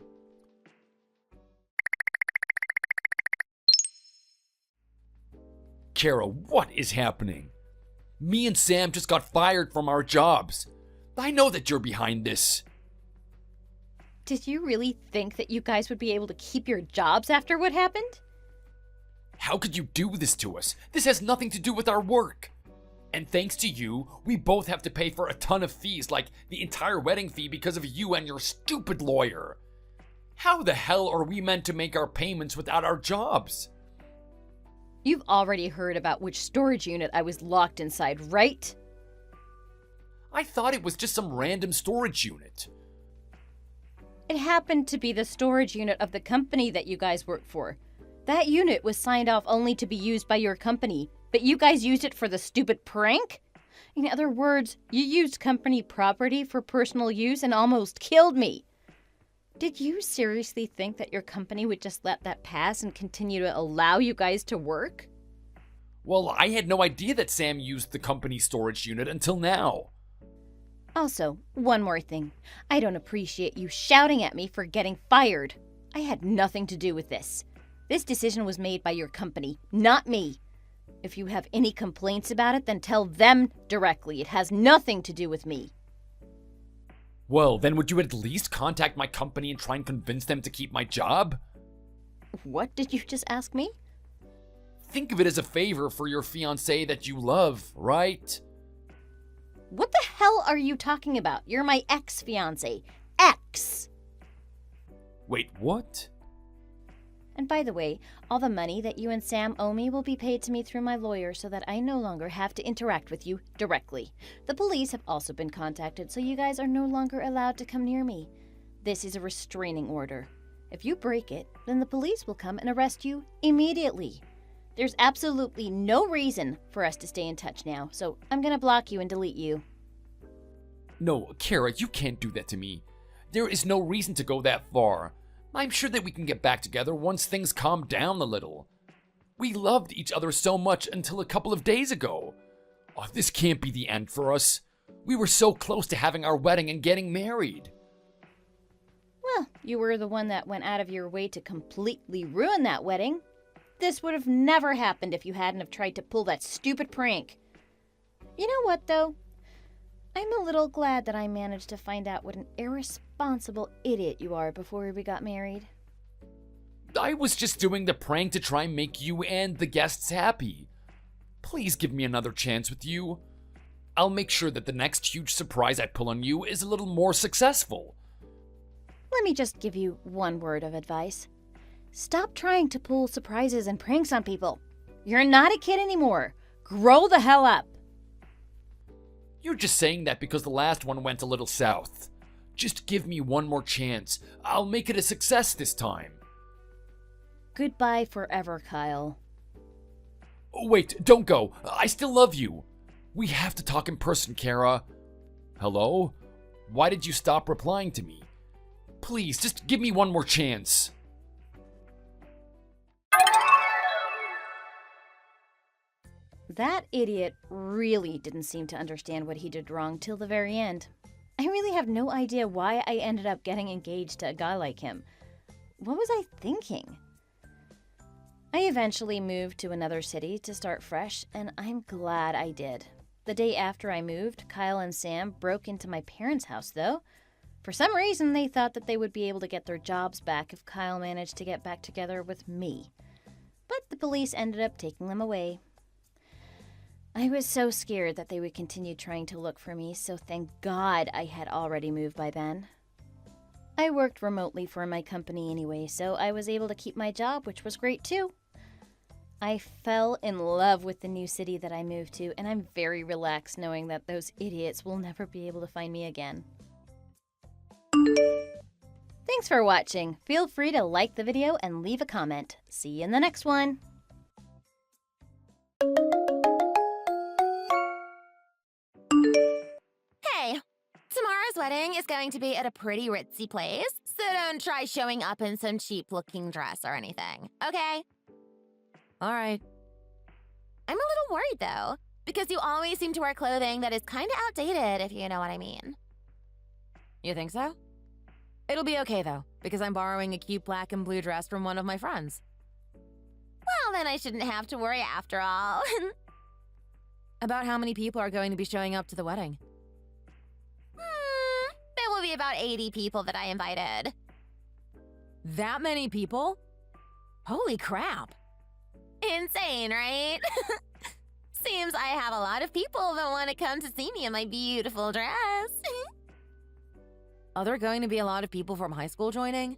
Kara, what is happening? Me and Sam just got fired from our jobs. I know that you're behind this. Did you really think that you guys would be able to keep your jobs after what happened? How could you do this to us? This has nothing to do with our work. And thanks to you, we both have to pay for a ton of fees, like the entire wedding fee because of you and your stupid lawyer. How the hell are we meant to make our payments without our jobs? You've already heard about which storage unit I was locked inside, right? I thought it was just some random storage unit. It happened to be the storage unit of the company that you guys work for. That unit was signed off only to be used by your company, but you guys used it for the stupid prank? In other words, you used company property for personal use and almost killed me. Did you seriously think that your company would just let that pass and continue to allow you guys to work? Well, I had no idea that Sam used the company storage unit until now. Also, one more thing. I don't appreciate you shouting at me for getting fired. I had nothing to do with this. This decision was made by your company, not me. If you have any complaints about it, then tell them directly. It has nothing to do with me. Well, then would you at least contact my company and try and convince them to keep my job? What did you just ask me? Think of it as a favor for your fiancé that you love, right? What the hell are you talking about? You're my ex-fiancé. Ex! Wait, what? And by the way, all the money that you and Sam owe me will be paid to me through my lawyer so that I no longer have to interact with you directly. The police have also been contacted, so you guys are no longer allowed to come near me. This is a restraining order. If you break it, then the police will come and arrest you immediately. There's absolutely no reason for us to stay in touch now, so I'm gonna block you and delete you. No, Kara, you can't do that to me. There is no reason to go that far. I'm sure that we can get back together once things calm down a little. We loved each other so much until a couple of days ago. Oh, this can't be the end for us. We were so close to having our wedding and getting married. Well, you were the one that went out of your way to completely ruin that wedding. This would have never happened if you hadn't have tried to pull that stupid prank. You know what, though? I'm a little glad that I managed to find out what an irresponsible idiot you are before we got married. I was just doing the prank to try and make you and the guests happy. Please give me another chance with you. I'll make sure that the next huge surprise I pull on you is a little more successful. Let me just give you one word of advice. Stop trying to pull surprises and pranks on people. You're not a kid anymore. Grow the hell up. You're just saying that because the last one went a little south. Just give me one more chance. I'll make it a success this time. Goodbye forever, Kyle. Oh, wait, don't go. I still love you. We have to talk in person, Kara. Hello? Why did you stop replying to me? Please, just give me one more chance. That idiot really didn't seem to understand what he did wrong till the very end. I really have no idea why I ended up getting engaged to a guy like him. What was I thinking? I eventually moved to another city to start fresh, and I'm glad I did. The day after I moved, Kyle and Sam broke into my parents' house, though. For some reason, they thought that they would be able to get their jobs back if Kyle managed to get back together with me. But the police ended up taking them away. I was so scared that they would continue trying to look for me, so thank God I had already moved by then. I worked remotely for my company anyway, so I was able to keep my job, which was great too. I fell in love with the new city that I moved to, and I'm very relaxed knowing that those idiots will never be able to find me again. Thanks for watching. Feel free to like the video and leave a comment. See you in the next one. Hey, tomorrow's wedding is going to be at a pretty ritzy place, so don't try showing up in some cheap-looking dress or anything, okay? All right. I'm a little worried, though, because you always seem to wear clothing that is kind of outdated, if you know what I mean. You think so? It'll be okay, though, because I'm borrowing a cute black and blue dress from one of my friends. Well, then I shouldn't have to worry after all. About how many people are going to be showing up to the wedding? There will be about 80 people that I invited. That many people? Holy crap. Insane, right? Seems I have a lot of people that want to come to see me in my beautiful dress. Are there going to be a lot of people from high school joining?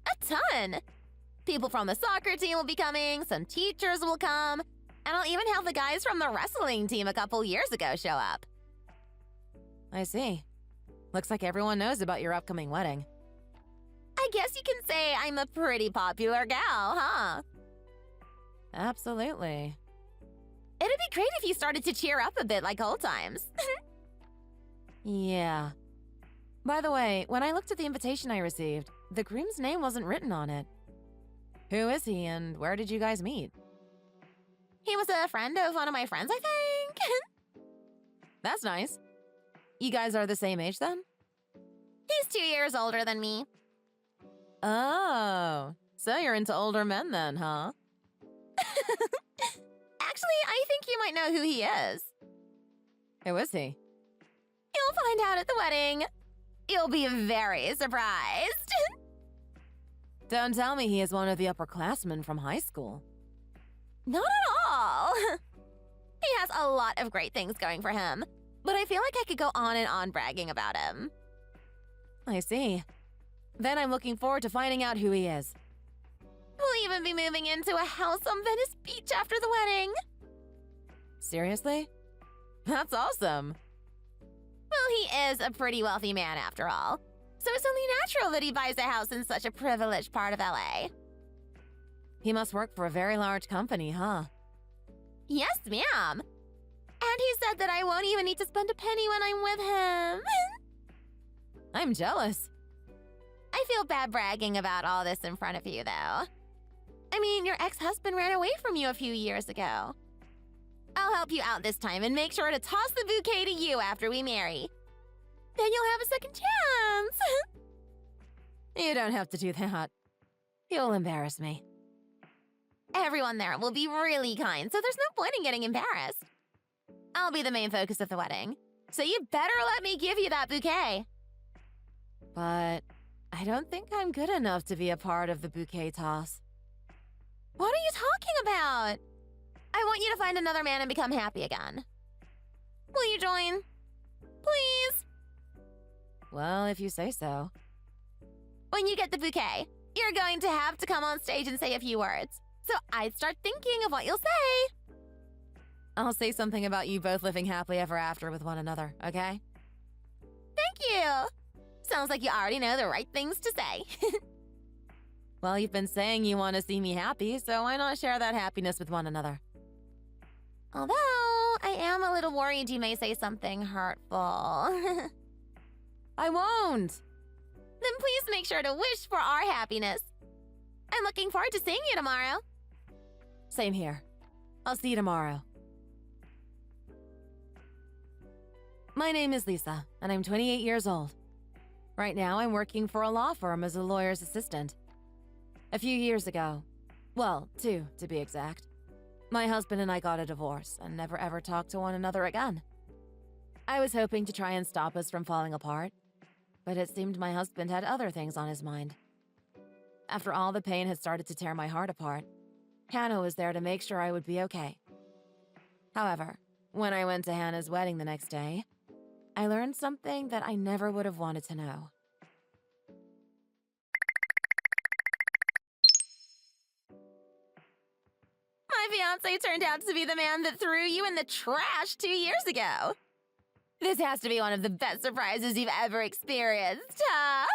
A ton. People from the soccer team will be coming, some teachers will come, and I'll even have the guys from the wrestling team a couple years ago show up. I see. Looks like everyone knows about your upcoming wedding. I guess you can say I'm a pretty popular gal, huh? Absolutely. It'd be great if you started to cheer up a bit like old times. Yeah. By the way, when I looked at the invitation I received, the groom's name wasn't written on it. Who is he and where did you guys meet? He was a friend of one of my friends, I think. That's nice. You guys are the same age then? He's 2 years older than me. Oh, so you're into older men then, huh? Actually, I think you might know who he is. Who is he? You'll find out at the wedding. You'll be very surprised. Don't tell me he is one of the upperclassmen from high school. Not at all. He has a lot of great things going for him, but I feel like I could go on and on bragging about him. I see. Then I'm looking forward to finding out who he is. We'll even be moving into a house on Venice Beach after the wedding. Seriously? That's awesome. Well, he is a pretty wealthy man after all, so it's only natural that he buys a house in such a privileged part of LA. He must work for a very large company, huh? Yes, ma'am. And he said that I won't even need to spend a penny when I'm with him. I'm jealous. I feel bad bragging about all this in front of you, though. I mean, your ex-husband ran away from you a few years ago. I'll help you out this time and make sure to toss the bouquet to you after we marry. Then you'll have a second chance. You don't have to do that. You'll embarrass me. Everyone there will be really kind, so there's no point in getting embarrassed. I'll be the main focus of the wedding, so you better let me give you that bouquet. But I don't think I'm good enough to be a part of the bouquet toss. What are you talking about? I want you to find another man and become happy again. Will you join? Please? Well, if you say so. When you get the bouquet, you're going to have to come on stage and say a few words. So I'd start thinking of what you'll say. I'll say something about you both living happily ever after with one another, okay? Thank you. Sounds like you already know the right things to say. Well, you've been saying you want to see me happy, so why not share that happiness with one another? Although, I am a little worried you may say something hurtful. I won't! Then please make sure to wish for our happiness. I'm looking forward to seeing you tomorrow. Same here. I'll see you tomorrow. My name is Lisa, and I'm 28 years old. Right now, I'm working for a law firm as a lawyer's assistant. A few years ago, well, 2 to be exact, my husband and I got a divorce and never ever talked to one another again. I was hoping to try and stop us from falling apart, but it seemed my husband had other things on his mind. After all the pain had started to tear my heart apart, Hannah was there to make sure I would be okay. However, when I went to Hannah's wedding the next day, I learned something that I never would have wanted to know. My fiancé turned out to be the man that threw you in the trash 2 years ago. This has to be one of the best surprises you've ever experienced, huh?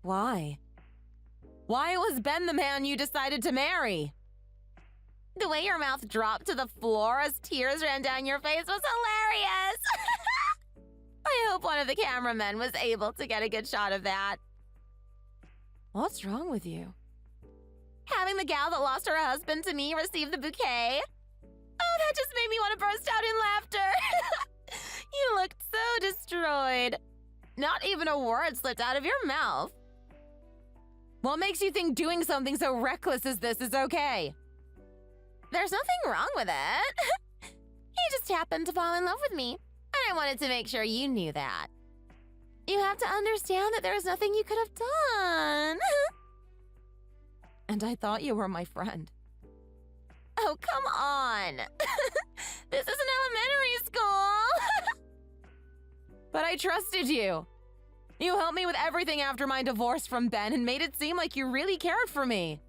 Why? Why was Ben the man you decided to marry? The way your mouth dropped to the floor as tears ran down your face was hilarious. I hope one of the cameramen was able to get a good shot of that. What's wrong with you? Having the gal that lost her husband to me receive the bouquet. Oh, that just made me want to burst out in laughter. You looked so destroyed. Not even a word slipped out of your mouth. What makes you think doing something so reckless as this is okay? There's nothing wrong with it. He just happened to fall in love with me, and I wanted to make sure you knew that. You have to understand that there's nothing you could have done. And I thought you were my friend. Oh, come on. This is an elementary school. But I trusted you. You helped me with everything after my divorce from Ben and made it seem like you really cared for me.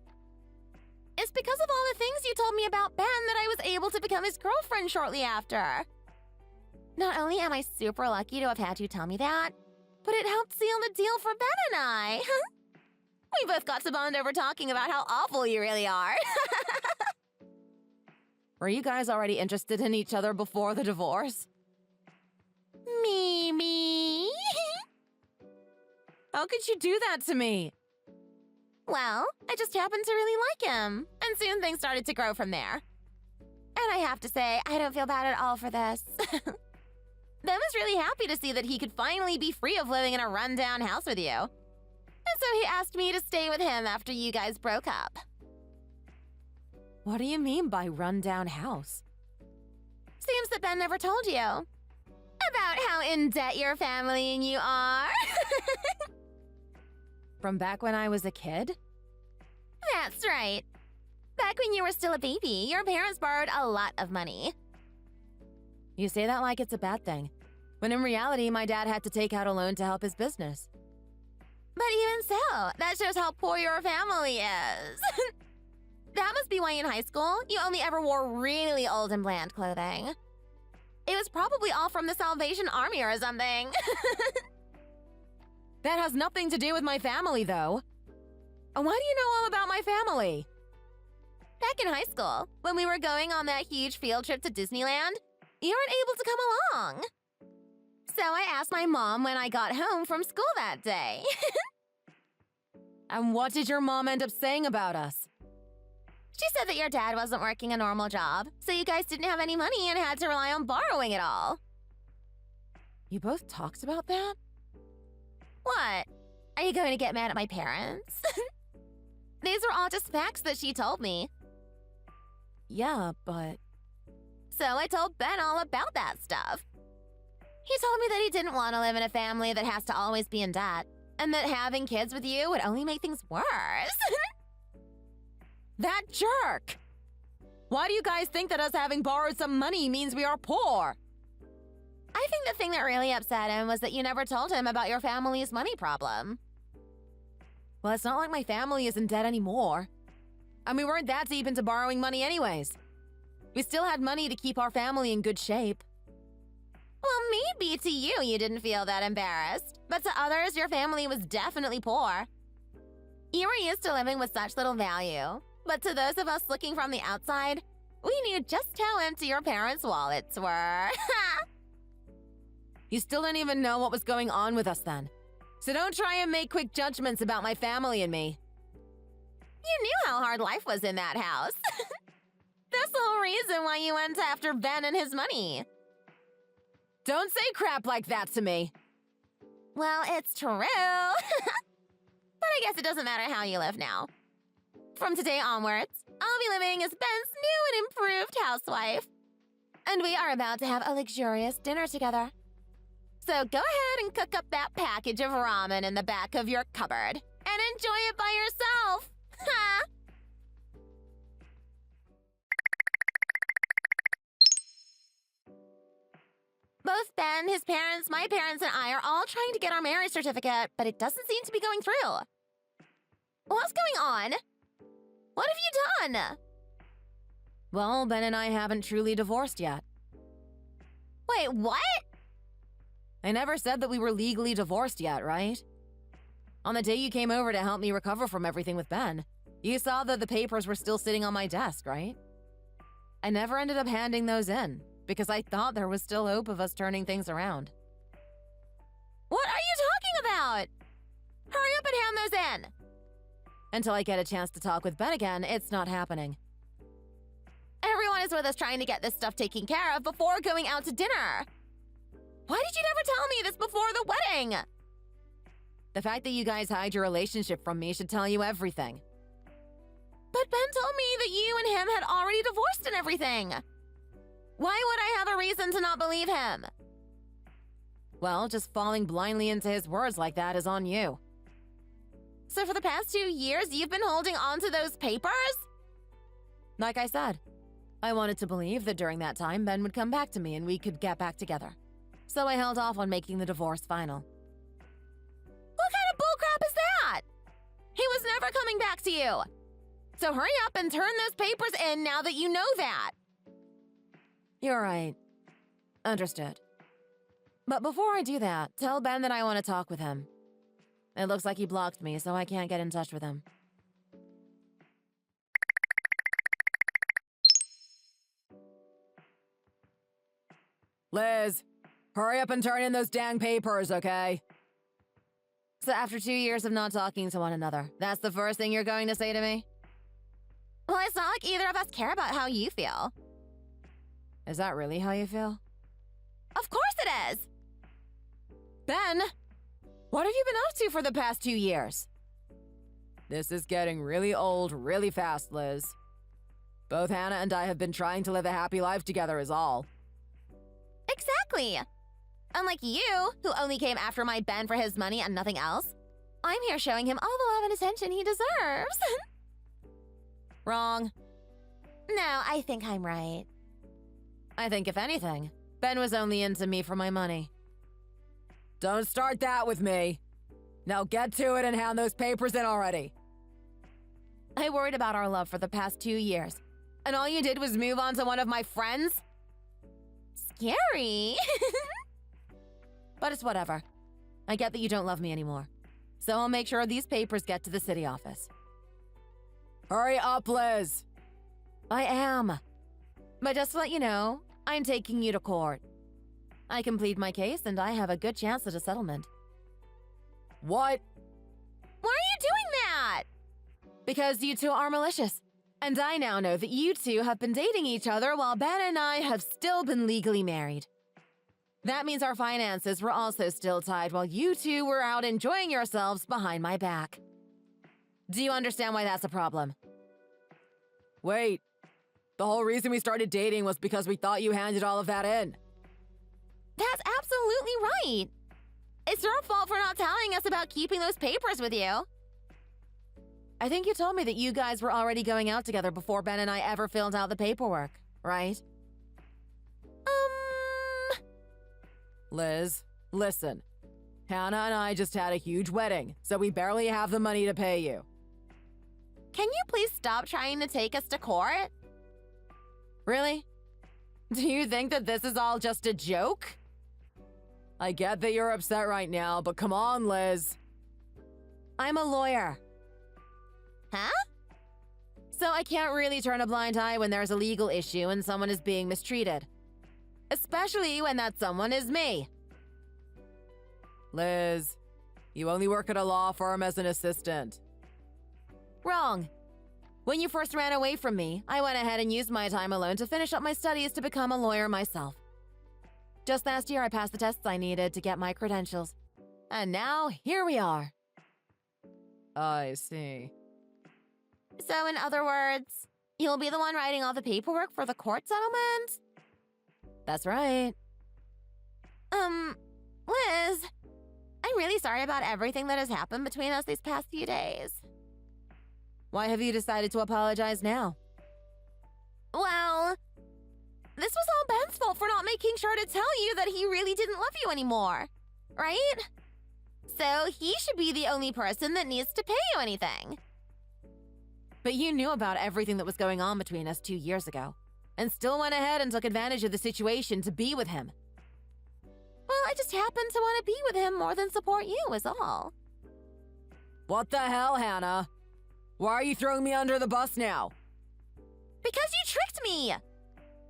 It's because of all the things you told me about Ben that I was able to become his girlfriend shortly after. Not only am I super lucky to have had you tell me that, but it helped seal the deal for Ben and I. We both got to bond over talking about how awful you really are. Were you guys already interested in each other before the divorce? Me. How could you do that to me? Well, I just happened to really like him, and soon things started to grow from there. And I have to say, I don't feel bad at all for this. Ben was really happy to see that he could finally be free of living in a rundown house with you. And so he asked me to stay with him after you guys broke up. What do you mean by rundown house? Seems that Ben never told you about how in debt your family and you are. From back when I was a kid? That's right. Back when you were still a baby, your parents borrowed a lot of money. You say that like it's a bad thing, when in reality my dad had to take out a loan to help his business. But even so, that shows how poor your family is. That must be why in high school, you only ever wore really old and bland clothing. It was probably all from the Salvation Army or something. That has nothing to do with my family, though. And why do you know all about my family? Back in high school, when we were going on that huge field trip to Disneyland, you weren't able to come along. So I asked my mom when I got home from school that day. And what did your mom end up saying about us? She said that your dad wasn't working a normal job, so you guys didn't have any money and had to rely on borrowing it all. You both talked about that? What? Are you going to get mad at my parents? These were all just facts that she told me. Yeah, but... So I told Ben all about that stuff. He told me that he didn't want to live in a family that has to always be in debt, and that having kids with you would only make things worse. That jerk! Why do you guys think that us having borrowed some money means we are poor? I think the thing that really upset him was that you never told him about your family's money problem. Well, it's not like my family is in debt anymore. And we weren't that deep into borrowing money anyways. We still had money to keep our family in good shape. Well, maybe to you didn't feel that embarrassed, but to others, your family was definitely poor. You were used to living with such little value, but to those of us looking from the outside, we knew just how empty your parents' wallets were. You still don't even know what was going on with us then. So don't try and make quick judgments about my family and me. You knew how hard life was in that house. That's the whole reason why you went after Ben and his money. Don't say crap like that to me. Well, it's true. But I guess it doesn't matter how you live now. From today onwards, I'll be living as Ben's new and improved housewife. And we are about to have a luxurious dinner together. So go ahead and cook up that package of ramen in the back of your cupboard and enjoy it by yourself. Ha! Both Ben, his parents, my parents, and I are all trying to get our marriage certificate, but it doesn't seem to be going through. What's going on? What have you done? Well, Ben and I haven't truly divorced yet. Wait, what? I never said that we were legally divorced yet, right? On the day you came over to help me recover from everything with Ben, you saw that the papers were still sitting on my desk, right? I never ended up handing those in, because I thought there was still hope of us turning things around. What are you talking about? Hurry up and hand those in. Until I get a chance to talk with Ben again, it's not happening. Everyone is with us trying to get this stuff taken care of before going out to dinner. Why did you never tell me this before the wedding? The fact that you guys hide your relationship from me should tell you everything. But Ben told me that you and him had already divorced and everything. Why would I have a reason to not believe him? Well, just falling blindly into his words like that is on you. So for the past 2 years, you've been holding on to those papers? Like I said, I wanted to believe that during that time, Ben would come back to me and we could get back together. So I held off on making the divorce final. What kind of bullcrap is that? He was never coming back to you. So hurry up and turn those papers in now that you know that. You're right. Understood. But before I do that, tell Ben that I want to talk with him. It looks like he blocked me, so I can't get in touch with him. Liz, hurry up and turn in those dang papers, okay? So after 2 years of not talking to one another, that's the first thing you're going to say to me? Well, it's not like either of us care about how you feel. Is that really how you feel? Of course it is. Ben, what have you been up to for the past 2 years? This is getting really old really fast, Liz. Both Hannah and I have been trying to live a happy life together is all. Exactly. Unlike you, who only came after my Ben for his money and nothing else, I'm here showing him all the love and attention he deserves. Wrong. No, I think I'm right. I think if anything, Ben was only into me for my money. Don't start that with me. Now get to it and hand those papers in already. I worried about our love for the past 2 years, and all you did was move on to one of my friends? Scary. But it's whatever. I get that you don't love me anymore, so I'll make sure these papers get to the city office. Hurry up, Liz! I am. But just to let you know, I'm taking you to court. I can plead my case and I have a good chance at a settlement. What? Why are you doing that? Because you two are malicious. And I now know that you two have been dating each other while Ben and I have still been legally married. That means our finances were also still tied while you two were out enjoying yourselves behind my back. Do you understand why that's a problem? Wait. The whole reason we started dating was because we thought you handed all of that in. That's absolutely right. It's your fault for not telling us about keeping those papers with you. I think you told me that you guys were already going out together before Ben and I ever filled out the paperwork, right? Liz, listen. Hannah and I just had a huge wedding, so we barely have the money to pay you. Can you please stop trying to take us to court? Really? Do you think that this is all just a joke? I get that you're upset right now, but come on, Liz. I'm a lawyer. Huh? So I can't really turn a blind eye when there's a legal issue and someone is being mistreated. Especially when that someone is me. Liz, you only work at a law firm as an assistant. Wrong. When you first ran away from me, I went ahead and used my time alone to finish up my studies to become a lawyer myself. Just last year, I passed the tests I needed to get my credentials. And now, here we are. I see. So in other words, you'll be the one writing all the paperwork for the court settlement? That's right. Liz, I'm really sorry about everything that has happened between us these past few days. Why have you decided to apologize now? Well, this was all Ben's fault for not making sure to tell you that he really didn't love you anymore, right? So he should be the only person that needs to pay you anything. But you knew about everything that was going on between us 2 years ago, and still went ahead and took advantage of the situation to be with him. Well, I just happen to want to be with him more than support you, is all. What the hell, Hannah? Why are you throwing me under the bus now? Because you tricked me!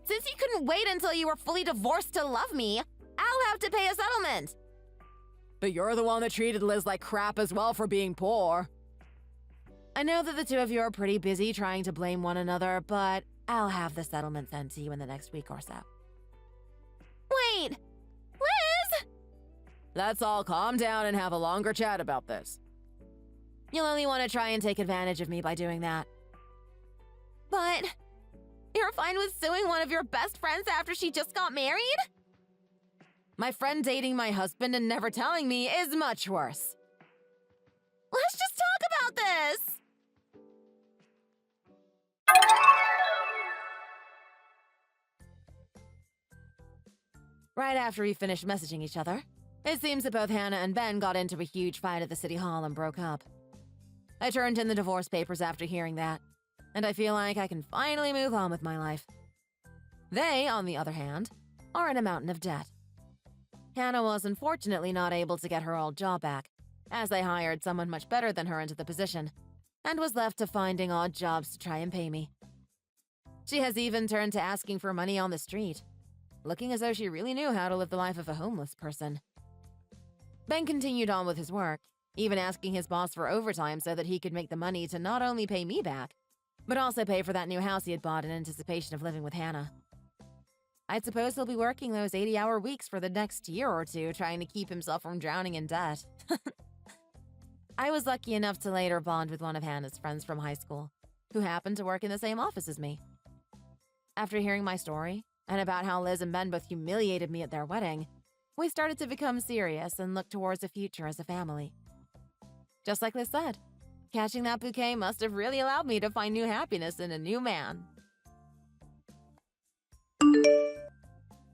Since you couldn't wait until you were fully divorced to love me, I'll have to pay a settlement. But you're the one that treated Liz like crap as well for being poor. I know that the two of you are pretty busy trying to blame one another, but I'll have the settlement sent to you in the next week or so. Wait! Liz! Let's all calm down and have a longer chat about this. You'll only want to try and take advantage of me by doing that. But you're fine with suing one of your best friends after she just got married? My friend dating my husband and never telling me is much worse. Let's just talk about this! Right after we finished messaging each other, it seems that both Hannah and Ben got into a huge fight at the city hall and broke up. I turned in the divorce papers after hearing that, and I feel like I can finally move on with my life. They, on the other hand, are in a mountain of debt. Hannah was unfortunately not able to get her old job back, as they hired someone much better than her into the position, and was left to finding odd jobs to try and pay me. She has even turned to asking for money on the street, looking as though she really knew how to live the life of a homeless person. Ben continued on with his work, even asking his boss for overtime so that he could make the money to not only pay me back, but also pay for that new house he had bought in anticipation of living with Hannah. I'd suppose he'll be working those 80-hour weeks for the next year or two, trying to keep himself from drowning in debt. I was lucky enough to later bond with one of Hannah's friends from high school, who happened to work in the same office as me. After hearing my story, and about how Liz and Ben both humiliated me at their wedding, we started to become serious and look towards a future as a family. Just like Liz said, catching that bouquet must have really allowed me to find new happiness in a new man.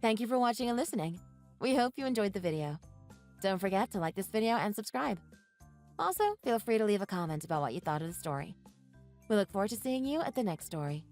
Thank you for watching and listening. We hope you enjoyed the video. Don't forget to like this video and subscribe. Also, feel free to leave a comment about what you thought of the story. We look forward to seeing you at the next story.